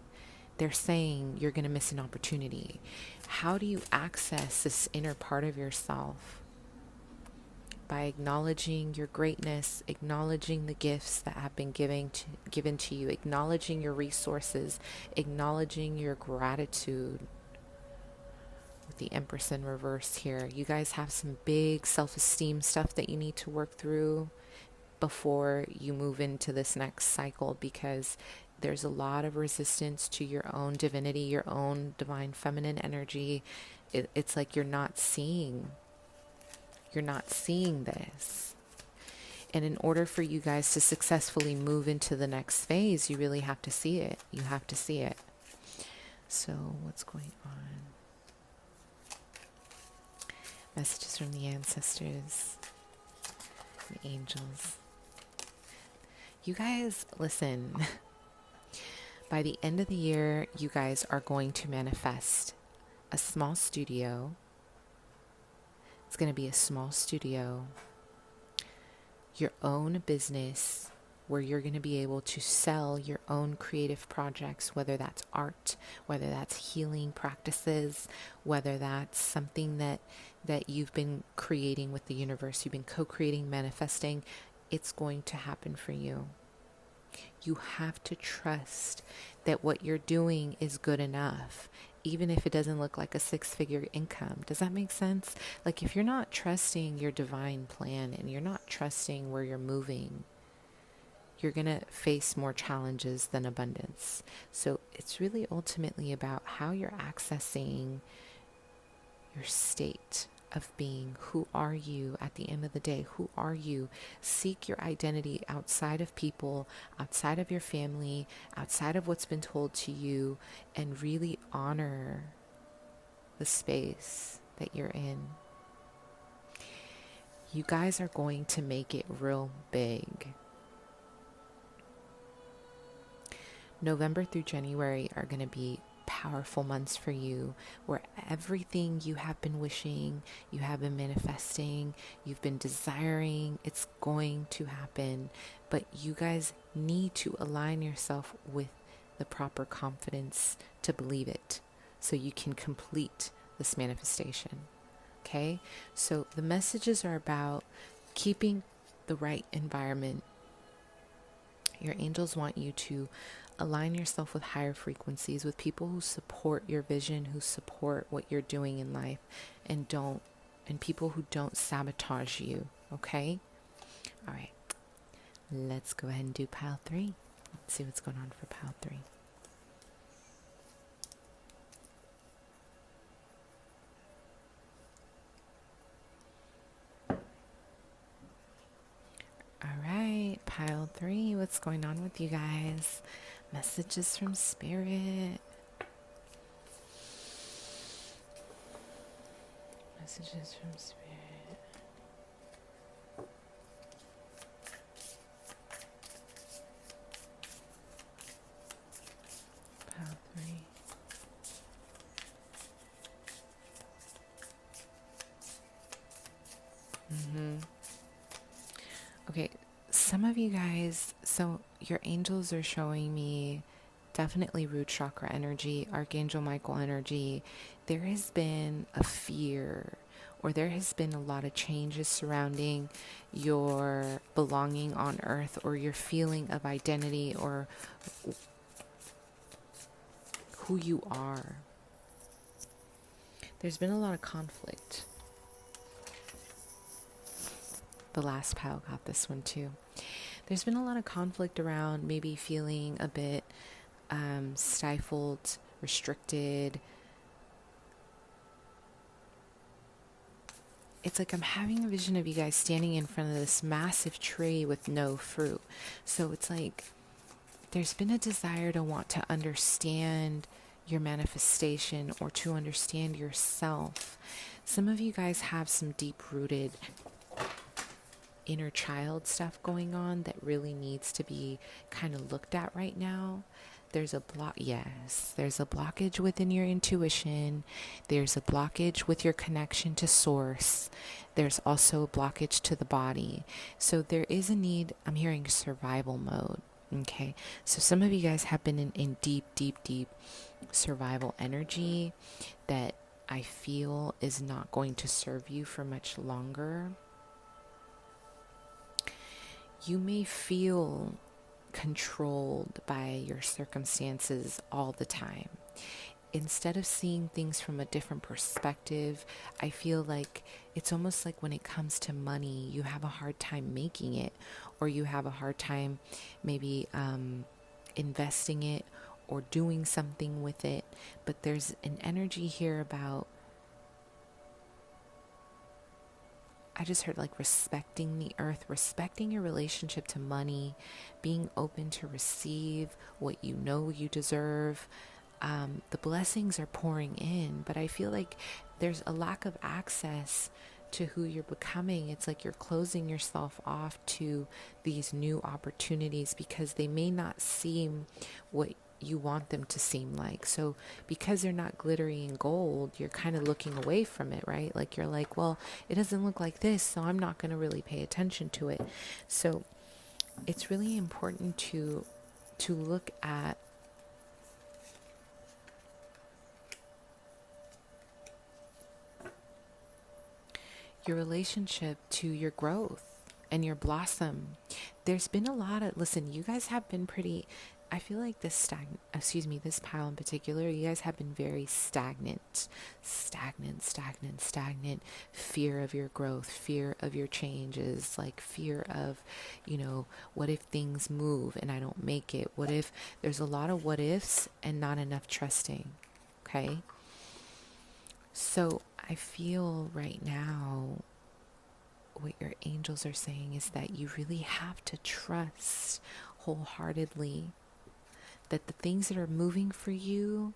they're saying you're going to miss an opportunity. How do you access this inner part of yourself? By acknowledging your greatness, acknowledging the gifts that have been given to you, acknowledging your resources, acknowledging your gratitude. With the Empress in reverse here, you guys have some big self-esteem stuff that you need to work through before you move into this next cycle, because there's a lot of resistance to your own divinity, your own divine feminine energy. It's like you're not seeing this. And in order for you guys to successfully move into the next phase, you really have to see it. You have to see it. So what's going on? Messages from the ancestors, the angels. You guys, listen. By the end of the year, you guys are going to manifest a small studio. It's going to be a small studio, your own business, where you're going to be able to sell your own creative projects, whether that's art, whether that's healing practices, whether that's something that you've been creating with the universe, you've been co-creating, manifesting. It's going to happen for you. You have to trust that what you're doing is good enough, even if it doesn't look like a six-figure income. Does that make sense? Like, if you're not trusting your divine plan and you're not trusting where you're moving, you're going to face more challenges than abundance. So it's really ultimately about how you're accessing your state of being. Who are you at the end of the day? Who are you? Seek your identity outside of people, outside of your family, outside of what's been told to you, and really honor the space that you're in. You guys are going to make it real big. November through January are going to be powerful months for you, where everything you have been wishing, you have been manifesting, you've been desiring, it's going to happen. But you guys need to align yourself with the proper confidence to believe it, so you can complete this manifestation. Okay? So the messages are about keeping the right environment. Your angels want you to align yourself with higher frequencies, with people who support your vision, who support what you're doing in life, and people who don't sabotage you. Okay? All right. Let's go ahead and do pile 3. Let's see what's going on for pile 3. All right, pile 3, what's going on with you guys? Messages from Spirit. Messages from Spirit. Mm-hmm. Okay, some of you guys, so your angels are showing me definitely root chakra energy, Archangel Michael energy. There has been a fear, or there has been a lot of changes surrounding your belonging on earth, or your feeling of identity, or who you are. There's been a lot of conflict. The last pile got this one too. There's been a lot of conflict around maybe feeling a bit stifled, restricted. It's like I'm having a vision of you guys standing in front of this massive tree with no fruit. So it's like there's been a desire to want to understand your manifestation, or to understand yourself. Some of you guys have some deep rooted inner child stuff going on that really needs to be kind of looked at right now. There's a there's a blockage within your intuition. There's a blockage with your connection to source. There's also a blockage to the body. So there is a need, I'm hearing survival mode. Okay. So some of you guys have been in deep, deep, deep survival energy that I feel is not going to serve you for much longer. You may feel controlled by your circumstances all the time. Instead of seeing things from a different perspective, I feel like it's almost like when it comes to money, you have a hard time making it, or you have a hard time maybe investing it or doing something with it. But there's an energy here about, I just heard like respecting the earth, respecting your relationship to money, being open to receive what you know you deserve. The blessings are pouring in, but I feel like there's a lack of access to who you're becoming. It's like you're closing yourself off to these new opportunities because they may not seem what you want them to seem like. So because they're not glittery and gold, you're kind of looking away from it, right? Like you're like, well, it doesn't look like this, so I'm not going to really pay attention to it. So it's really important to look at your relationship to your growth and your blossom. There's been a lot of, listen, you guys have been pretty, I feel like this pile in particular, you guys have been very stagnant. Fear of your growth, fear of your changes, like fear of, what if things move and I don't make it? What if, there's a lot of what ifs and not enough trusting, okay? So I feel right now what your angels are saying is that you really have to trust wholeheartedly that the things that are moving for you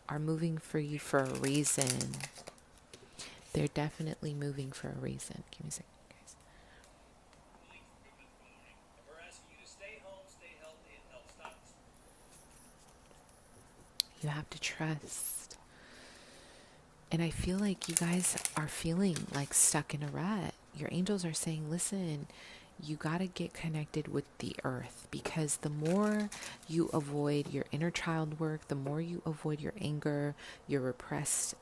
are moving for you for a reason. They're definitely moving for a reason. Give me a second, guys. You have to trust. And I feel like you guys are feeling like stuck in a rut. Your angels are saying, listen, you got to get connected with the earth, because the more you avoid your inner child work, the more you avoid your anger, your repressed,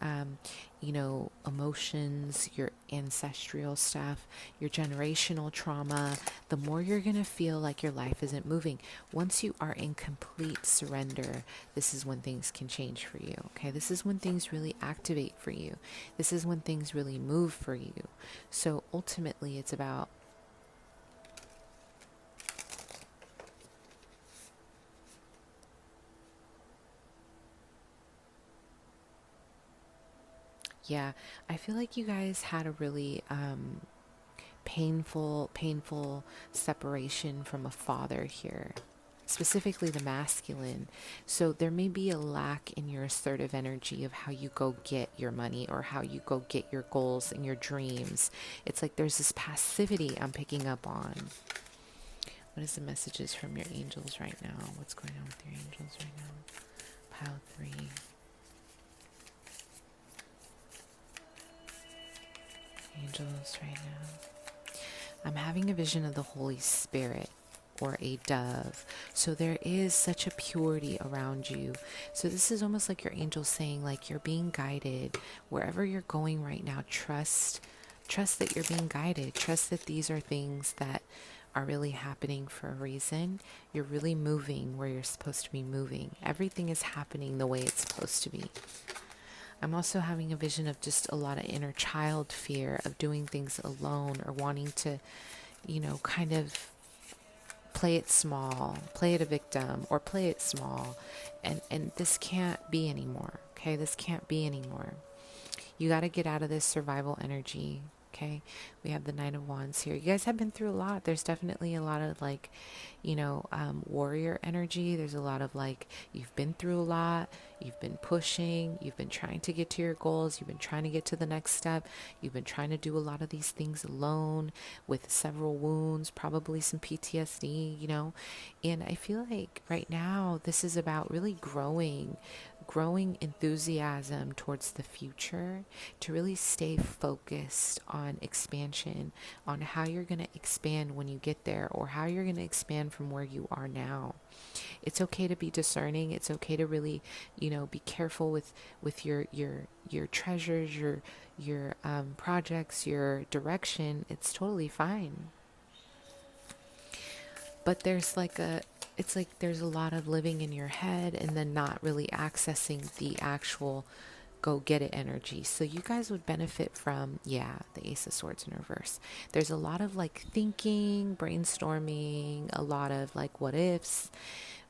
emotions, your ancestral stuff, your generational trauma, the more you're going to feel like your life isn't moving. Once you are in complete surrender, this is when things can change for you. Okay. This is when things really activate for you. This is when things really move for you. So ultimately it's about, yeah, I feel like you guys had a really painful separation from a father here, specifically the masculine. So there may be a lack in your assertive energy of how you go get your money or how you go get your goals and your dreams. It's like there's this passivity I'm picking up on. What is the messages from your angels right now? What's going on with your angels right now? Pile 3. Angels right now. I'm having a vision of the Holy Spirit or a dove. So there is such a purity around you. So this is almost like your angels saying, like, you're being guided wherever you're going right now. Trust that you're being guided. Trust that these are things that are really happening for a reason. You're really moving where you're supposed to be moving. Everything is happening the way it's supposed to be. I'm also having a vision of just a lot of inner child fear of doing things alone or wanting to, kind of play it small, play it a victim, or play it small. And this can't be anymore. Okay, this can't be anymore. You got to get out of this survival energy. Okay, we have the Nine of Wands here. You guys have been through a lot. There's definitely a lot of like, warrior energy. There's a lot of like, you've been through a lot. You've been pushing. You've been trying to get to your goals. You've been trying to get to the next step. You've been trying to do a lot of these things alone with several wounds, probably some PTSD. And I feel like right now this is about really growing enthusiasm towards the future, to really stay focused on expansion, on how you're going to expand when you get there, or how you're going to expand from where you are now. It's okay to be discerning. It's okay to really, be careful with your treasures, your projects, your direction. It's totally fine. But it's like there's a lot of living in your head and then not really accessing the actual go get it energy. So you guys would benefit from, the Ace of Swords in reverse. There's a lot of like thinking, brainstorming, a lot of like what ifs,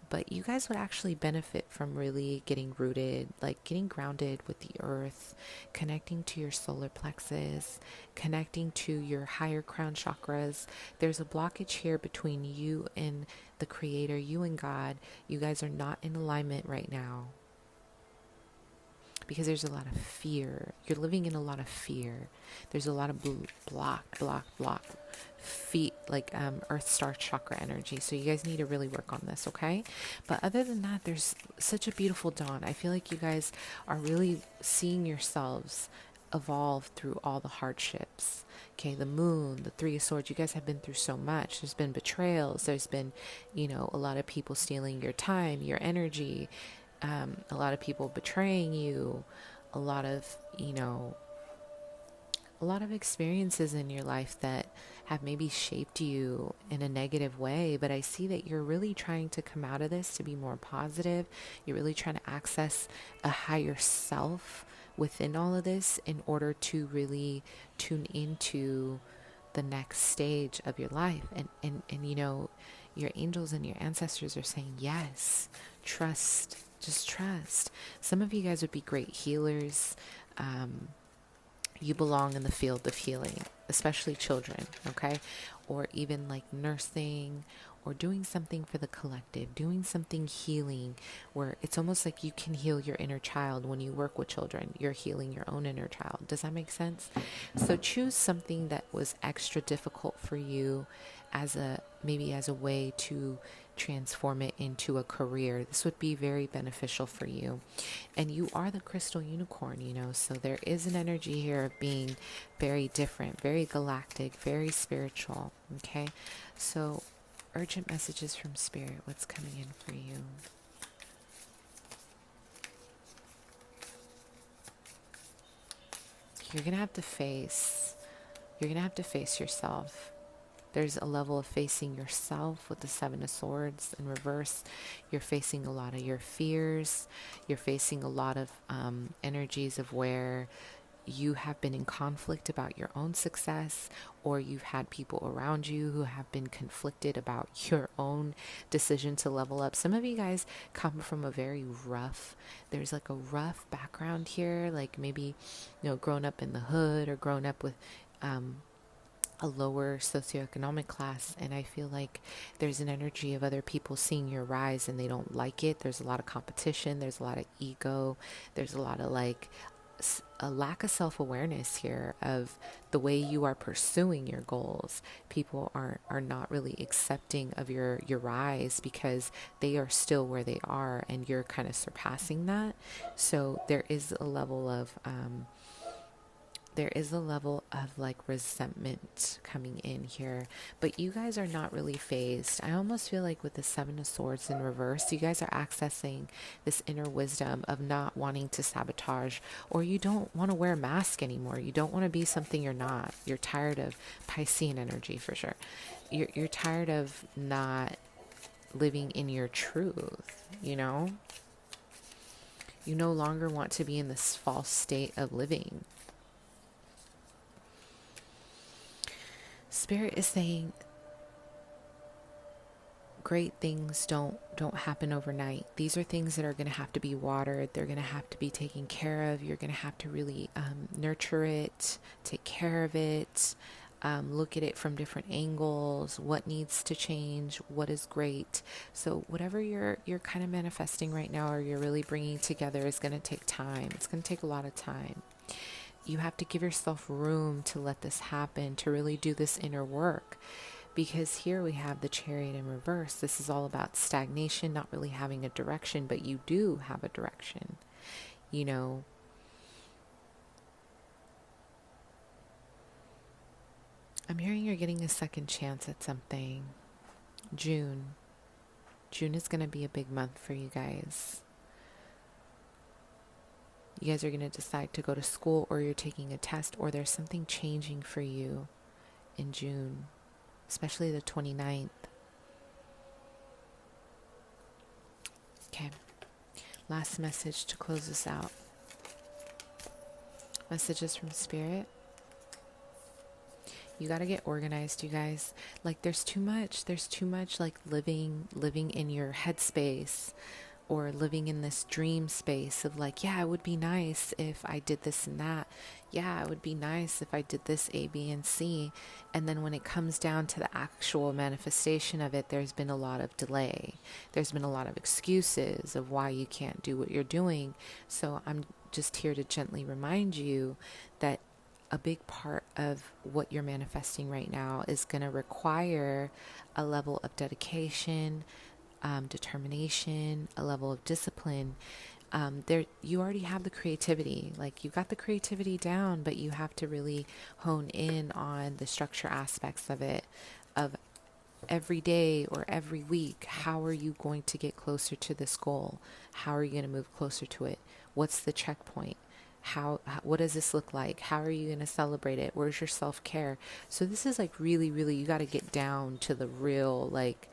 but you guys would actually benefit from really getting rooted, like getting grounded with the earth, connecting to your solar plexus, connecting to your higher crown chakras. There's a blockage here between you and the creator, you and God. You guys are not in alignment right now because there's a lot of fear. You're living in a lot of fear. There's a lot of block feet, like earth star chakra energy. So you guys need to really work on this, okay? But other than that, there's such a beautiful dawn. I feel like you guys are really seeing yourselves evolve through all the hardships. Okay, the moon, the Three of Swords, you guys have been through so much. There's been betrayals. There's been, a lot of people stealing your time, your energy, a lot of people betraying you, a lot of, a lot of experiences in your life that have maybe shaped you in a negative way. But I see that you're really trying to come out of this to be more positive. You're really trying to access a higher self within all of this in order to really tune into the next stage of your life. And your angels and your ancestors are saying, yes, trust, just trust. Some of you guys would be great healers. You belong in the field of healing, especially children, okay? Or even like nursing or doing something for the collective, doing something healing where it's almost like you can heal your inner child when you work with children. You're healing your own inner child. Does that make sense? So choose something that was extra difficult for you as a way to transform it into a career. This would be very beneficial for you. And you are the crystal unicorn, so there is an energy here of being very different, very galactic, very spiritual. Okay, so urgent messages from spirit. What's coming in for you? You're gonna have to face yourself. There's a level of facing yourself with the Seven of Swords in reverse. You're facing a lot of your fears. You're facing a lot of energies of where you have been in conflict about your own success, or you've had people around you who have been conflicted about your own decision to level up. Some of you guys come from there's like a rough background here, like maybe, grown up in the hood or grown up with, a lower socioeconomic class, and I feel like there's an energy of other people seeing your rise and they don't like it. There's a lot of competition, there's a lot of ego, there's a lot of like a lack of self-awareness here of the way you are pursuing your goals. People are not really accepting of your rise because they are still where they are and you're kind of surpassing that. So there is a level of there is a level of like resentment coming in here, but you guys are not really phased. I almost feel like with the Seven of Swords in reverse, you guys are accessing this inner wisdom of not wanting to sabotage, or you don't want to wear a mask anymore. You don't want to be something you're not. You're tired of Piscean energy for sure. You're tired of not living in your truth, you know? You no longer want to be in this false state of living. Spirit is saying great things don't happen overnight. These are things that are going to have to be watered. They're going to have to be taken care of. You're going to have to really nurture it, take care of it, look at it from different angles, what needs to change, what is great. So whatever you're kind of manifesting right now, or you're really bringing together, is going to take time. It's going to take a lot of time. You have to give yourself room to let this happen, to really do this inner work. Because here we have the Chariot in reverse. This is all about stagnation, not really having a direction, but you do have a direction. You know, I'm hearing you're getting a second chance at something. June. June is going to be a big month for you guys. You guys are going to decide to go to school, or you're taking a test, or there's something changing for you in June, especially the 29th. Okay. Last message to close this out. Messages from Spirit. You got to get organized, you guys. Like there's too much like living in your headspace, or living in this dream space of like, yeah, it would be nice if I did this and that. Yeah, it would be nice if I did this A, B, and C. And then when it comes down to the actual manifestation of it, there's been a lot of delay. There's been a lot of excuses of why you can't do what you're doing. So I'm just here to gently remind you that a big part of what you're manifesting right now is going to require a level of dedication, determination, a level of discipline. You already have the creativity. Like you got the creativity down, but you have to really hone in on the structure aspects of it, of every day or every week. How are you going to get closer to this goal? How are you going to move closer to it? What's the checkpoint? What does this look like? How are you going to celebrate it? Where's your self-care? So this is like really, really, you got to get down to the real, like,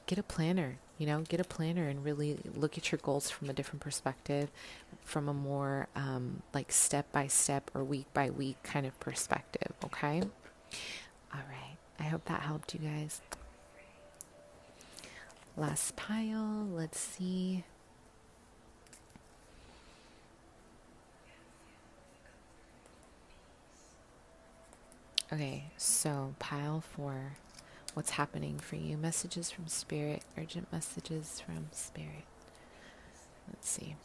get a planner, get a planner and really look at your goals from a different perspective, from a more like step by step or week by week kind of perspective. Okay. All right. I hope that helped you guys. Last pile. Let's see. Okay. So pile 4. What's happening for you? Messages from Spirit, urgent messages from Spirit. Let's see.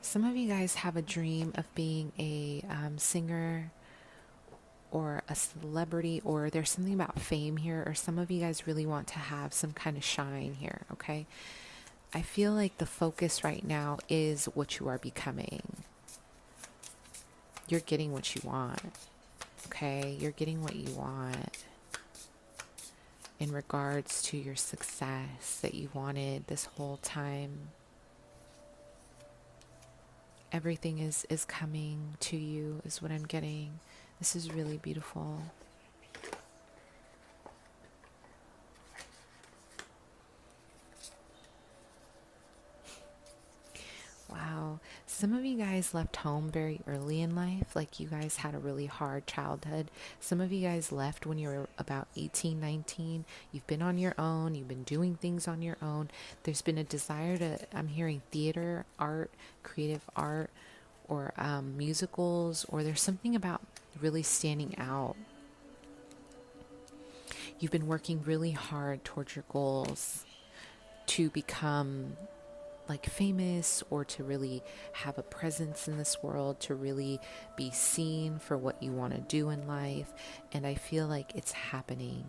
Some of you guys have a dream of being a singer or a celebrity, or there's something about fame here, or some of you guys really want to have some kind of shine here, okay? I feel like the focus right now is what you are becoming. You're getting what you want, okay? You're getting what you want in regards to your success that you wanted this whole time. Everything is coming to you, is what I'm getting. This is really beautiful. Wow. Some of you guys left home very early in life. Like you guys had a really hard childhood. Some of you guys left when you were about 18, 19. You've been on your own. You've been doing things on your own. There's been a desire to, I'm hearing theater, art, creative art, or musicals, or there's something about really standing out. You've been working really hard towards your goals to become like famous, or to really have a presence in this world, to really be seen for what you want to do in life. And I feel like it's happening.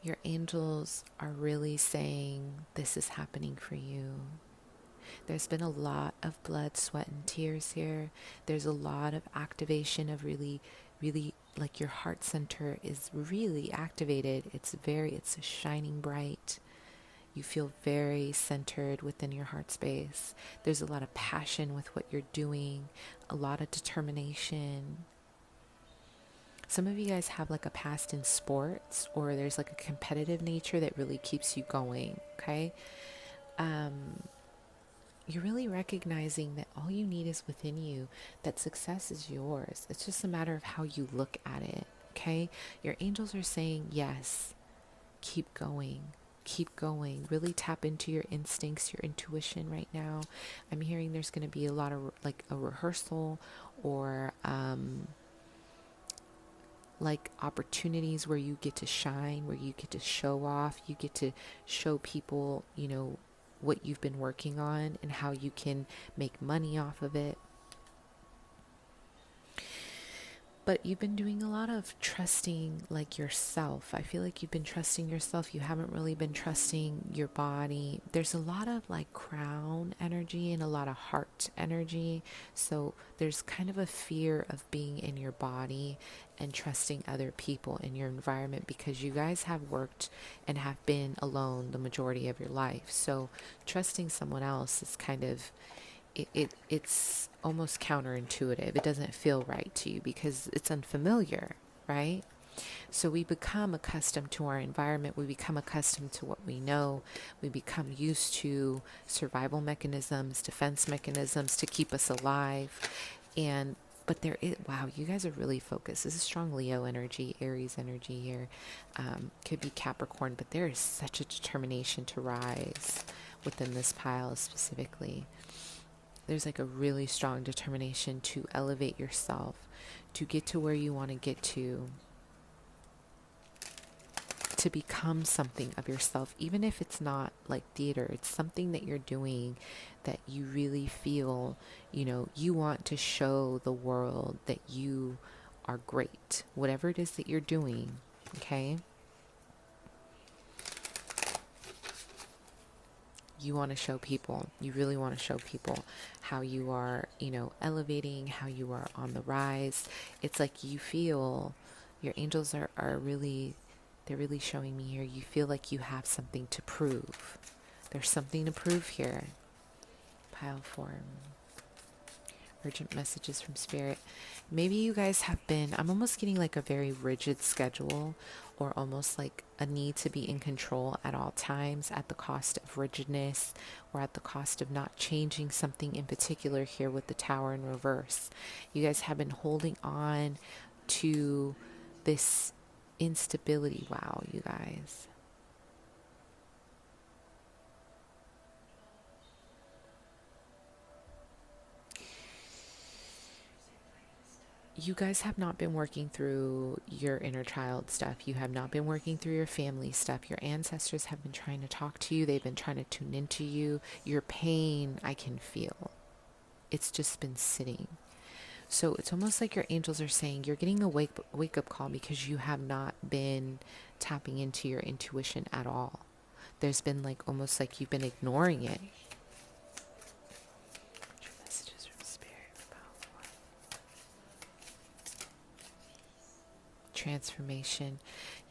Your angels are really saying this is happening for you. There's been a lot of blood, sweat, and tears here. There's a lot of activation of really, really, like your heart center is really activated. It's shining bright. You feel very centered within your heart space. There's a lot of passion with what you're doing, a lot of determination. Some of you guys have like a past in sports, or there's like a competitive nature that really keeps you going, okay? You're really recognizing that all you need is within you, that success is yours. It's just a matter of how you look at it, okay? Your angels are saying, yes, keep going. Keep going. Really tap into your instincts, your intuition right now. I'm hearing there's going to be a lot of like a rehearsal or like opportunities where you get to shine, where you get to show off, you get to show people, what you've been working on and how you can make money off of it. But you've been doing a lot of trusting like yourself. I feel like you've been trusting yourself. You haven't really been trusting your body. There's a lot of like crown energy and a lot of heart energy. So there's kind of a fear of being in your body and trusting other people in your environment, because you guys have worked and have been alone the majority of your life. So trusting someone else is kind of it's almost counterintuitive. It doesn't feel right to you because it's unfamiliar, right? So we become accustomed to our environment. We become accustomed to what we know. We become used to survival mechanisms, defense mechanisms to keep us alive. But there is, wow, you guys are really focused. This is strong Leo energy, Aries energy here. Could be Capricorn, but there is such a determination to rise within this pile specifically. There's like a really strong determination to elevate yourself, to get to where you want to get to become something of yourself, even if it's not like theater. It's something that you're doing that you really feel, you want to show the world that you are great, whatever it is that you're doing, okay? You want to show people, you really want to show people how you are, elevating, how you are on the rise. It's like you feel, your angels are really, they're really showing me here, you feel like you have something to prove. There's something to prove here. Pile form. Urgent messages from spirit. Maybe you guys have been, I'm almost getting like a very rigid schedule, or almost like a need to be in control at all times, at the cost of rigidness, or at the cost of not changing something in particular here with the Tower in reverse. You guys have been holding on to this instability. Wow, you guys. You guys have not been working through your inner child stuff. You have not been working through your family stuff. Your ancestors have been trying to talk to you. They've been trying to tune into you. Your pain, I can feel. It's just been sitting. So it's almost like your angels are saying you're getting a wake up call because you have not been tapping into your intuition at all. There's been like almost like you've been ignoring it. Transformation.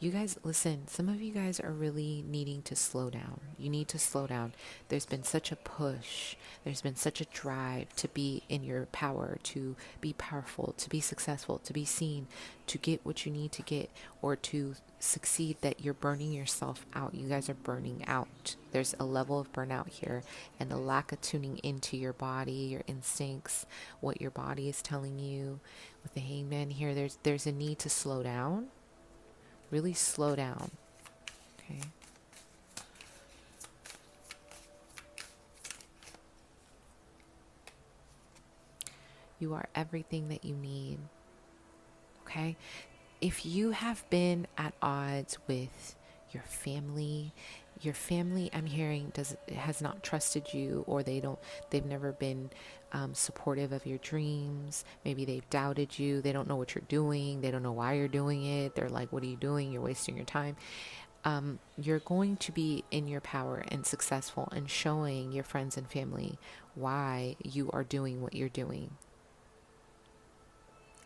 You guys, listen, some of you guys are really needing to slow down. You need to slow down. There's been such a push. There's been such a drive to be in your power, to be powerful, to be successful, to be seen, to get what you need to get, or to succeed, that you're burning yourself out. You guys are burning out. There's a level of burnout here, and a lack of tuning into your body, your instincts, what your body is telling you. With the Hangman here, there's a need to slow down. Really slow down. Okay. You are everything that you need. Okay? If you have been at odds with your family, I'm hearing has not trusted you, or they've never been supportive of your dreams. Maybe they've doubted you. They don't know what you're doing. They don't know why you're doing it. They're like, what are you doing? You're wasting your time. You're going to be in your power and successful and showing your friends and family why you are doing what you're doing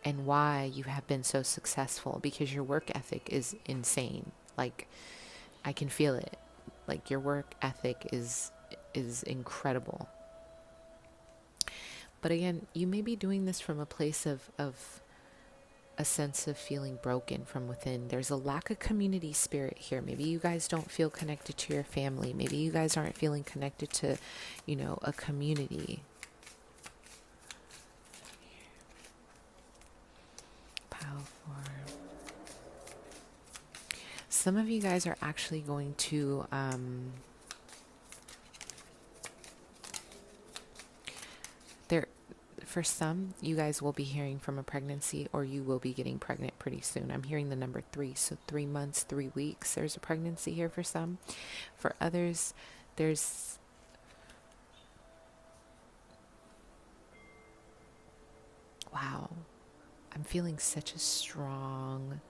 and why you have been so successful, because your work ethic is insane. Like, I can feel it. Like, your work ethic is incredible. But again, you may be doing this from a place of a sense of feeling broken from within. There's a lack of community spirit here. Maybe you guys don't feel connected to your family. Maybe you guys aren't feeling connected to, a community. Pile 4. Some of you guys are actually going to there for some, you guys will be hearing from a pregnancy, or you will be getting pregnant pretty soon. I'm hearing the number 3, so 3 months, 3 weeks. There's a pregnancy here for some. For others, there's wow. I'm feeling such a strong,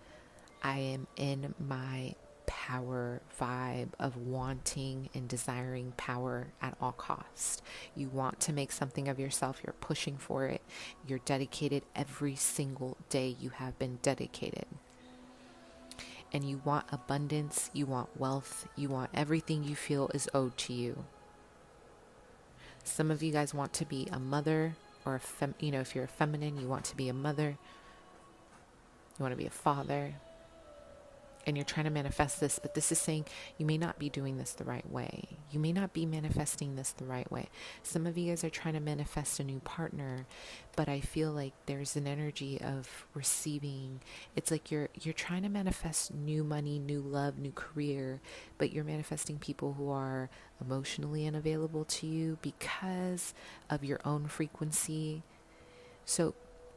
I am in my power vibe of wanting and desiring power at all costs. You want to make something of yourself. You're pushing for it. You're dedicated every single day. You have been dedicated. And you want abundance. You want wealth. You want everything you feel is owed to you. Some of you guys want to be a mother, or if you're a feminine, you want to be a mother. You want to be a father. And you're trying to manifest this, but this is saying you may not be doing this the right way. You may not be manifesting this the right way. Some of you guys are trying to manifest a new partner, but I feel like there's an energy of receiving. It's like you're trying to manifest new money, new love, new career, but you're manifesting people who are emotionally unavailable to you because of your own frequency. So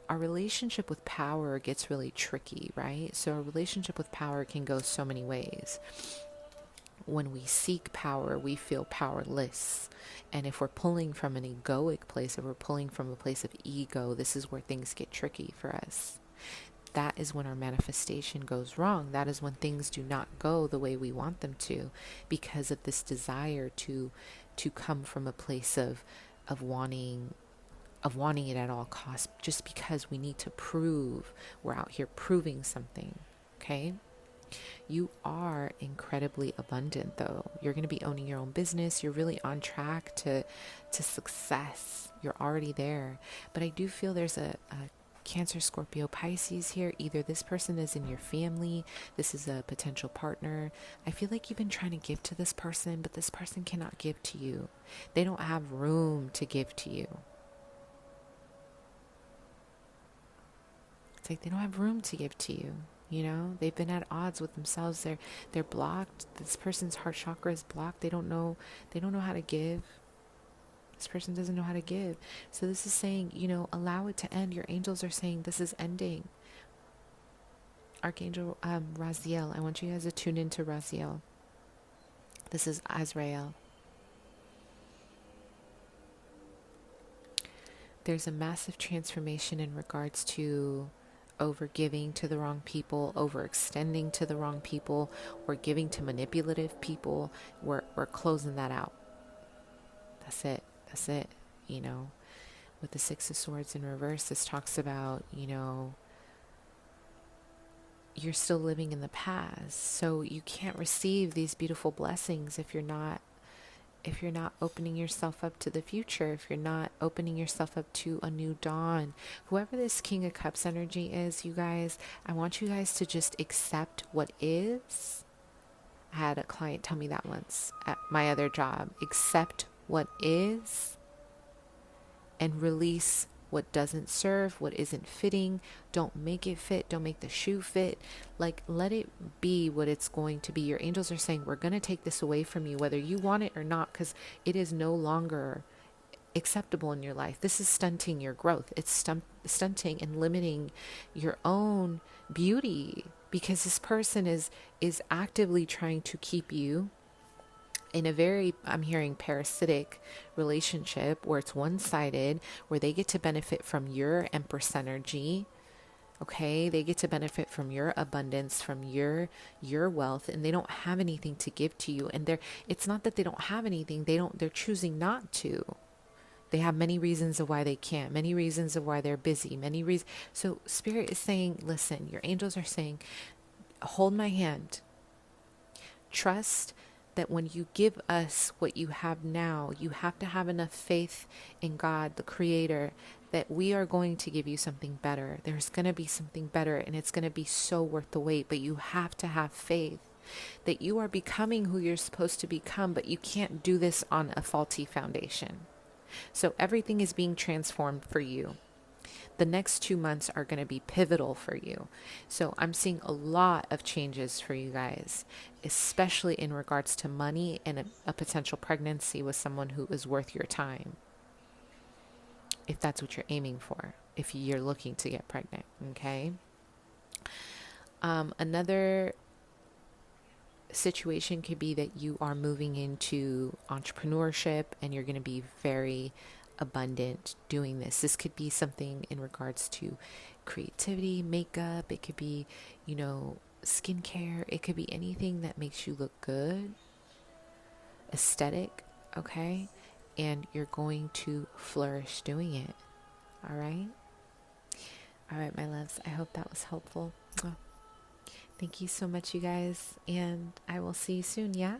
our relationship with power gets really tricky, right? So our relationship with power can go so many ways. When we seek power, we feel powerless. And if we're pulling from an egoic place, if we're pulling from a place of ego, this is where things get tricky for us. That is when our manifestation goes wrong. That is when things do not go the way we want them to, because of this desire to come from a place of wanting it at all costs, just because we need to prove. We're out here proving something. Okay, you are incredibly abundant, though. You're going to be owning your own business. You're really on track to success. You're already there. But I do feel there's a Cancer, Scorpio, Pisces here. Either this person is in your family, this is a potential partner. I feel like you've been trying to give to this person, but this person cannot give to you. They don't have room to give to you. It's like they don't have room to give to you. They've been at odds with themselves. They're blocked. This person's heart chakra is blocked. They don't know how to give. This person doesn't know how to give. So this is saying, allow it to end. Your angels are saying this is ending. Archangel Raziel, I want you guys to tune into Raziel. This is Azrael. There's a massive transformation in regards to over-giving to the wrong people, overextending to the wrong people, or giving to manipulative people. We're closing that out. That's it. With the Six of Swords in reverse, this talks about, you're still living in the past. So you can't receive these beautiful blessings if you're not opening yourself up to the future, if you're not opening yourself up to a new dawn. Whoever this King of Cups energy is, you guys, I want you guys to just accept what is. I had a client tell me that once at my other job. Accept what is and release what doesn't serve, what isn't fitting. Don't make it fit. Don't make the shoe fit. Like, let it be what it's going to be. Your angels are saying, we're going to take this away from you, whether you want it or not, because it is no longer acceptable in your life. This is stunting your growth. It's stunting and limiting your own beauty, because this person is actively trying to keep you in a very, I'm hearing, parasitic relationship where it's one-sided, where they get to benefit from your Empress energy, Okay, they get to benefit from your abundance, from your wealth, and they don't have anything to give to you. And it's not that they don't have anything, they're choosing not to. They have many reasons of why they can't, many reasons of why they're busy, many reasons. So Spirit is saying, listen, your angels are saying, hold my hand. Trust that when you give us what you have now, you have to have enough faith in God, the Creator, that we are going to give you something better. There's going to be something better, and it's going to be so worth the wait. But you have to have faith that you are becoming who you're supposed to become, but you can't do this on a faulty foundation. So everything is being transformed for you. The next 2 months are going to be pivotal for you. So I'm seeing a lot of changes for you guys, especially in regards to money and a potential pregnancy with someone who is worth your time. If that's what you're aiming for, if you're looking to get pregnant, okay? Another situation could be that you are moving into entrepreneurship and you're going to be very abundant doing this. This could be something in regards to creativity, makeup. It could be, skincare. It could be anything that makes you look good, aesthetic, okay? And you're going to flourish doing it. All right? All right, my loves. I hope that was helpful. Thank you so much, you guys. And I will see you soon, yeah?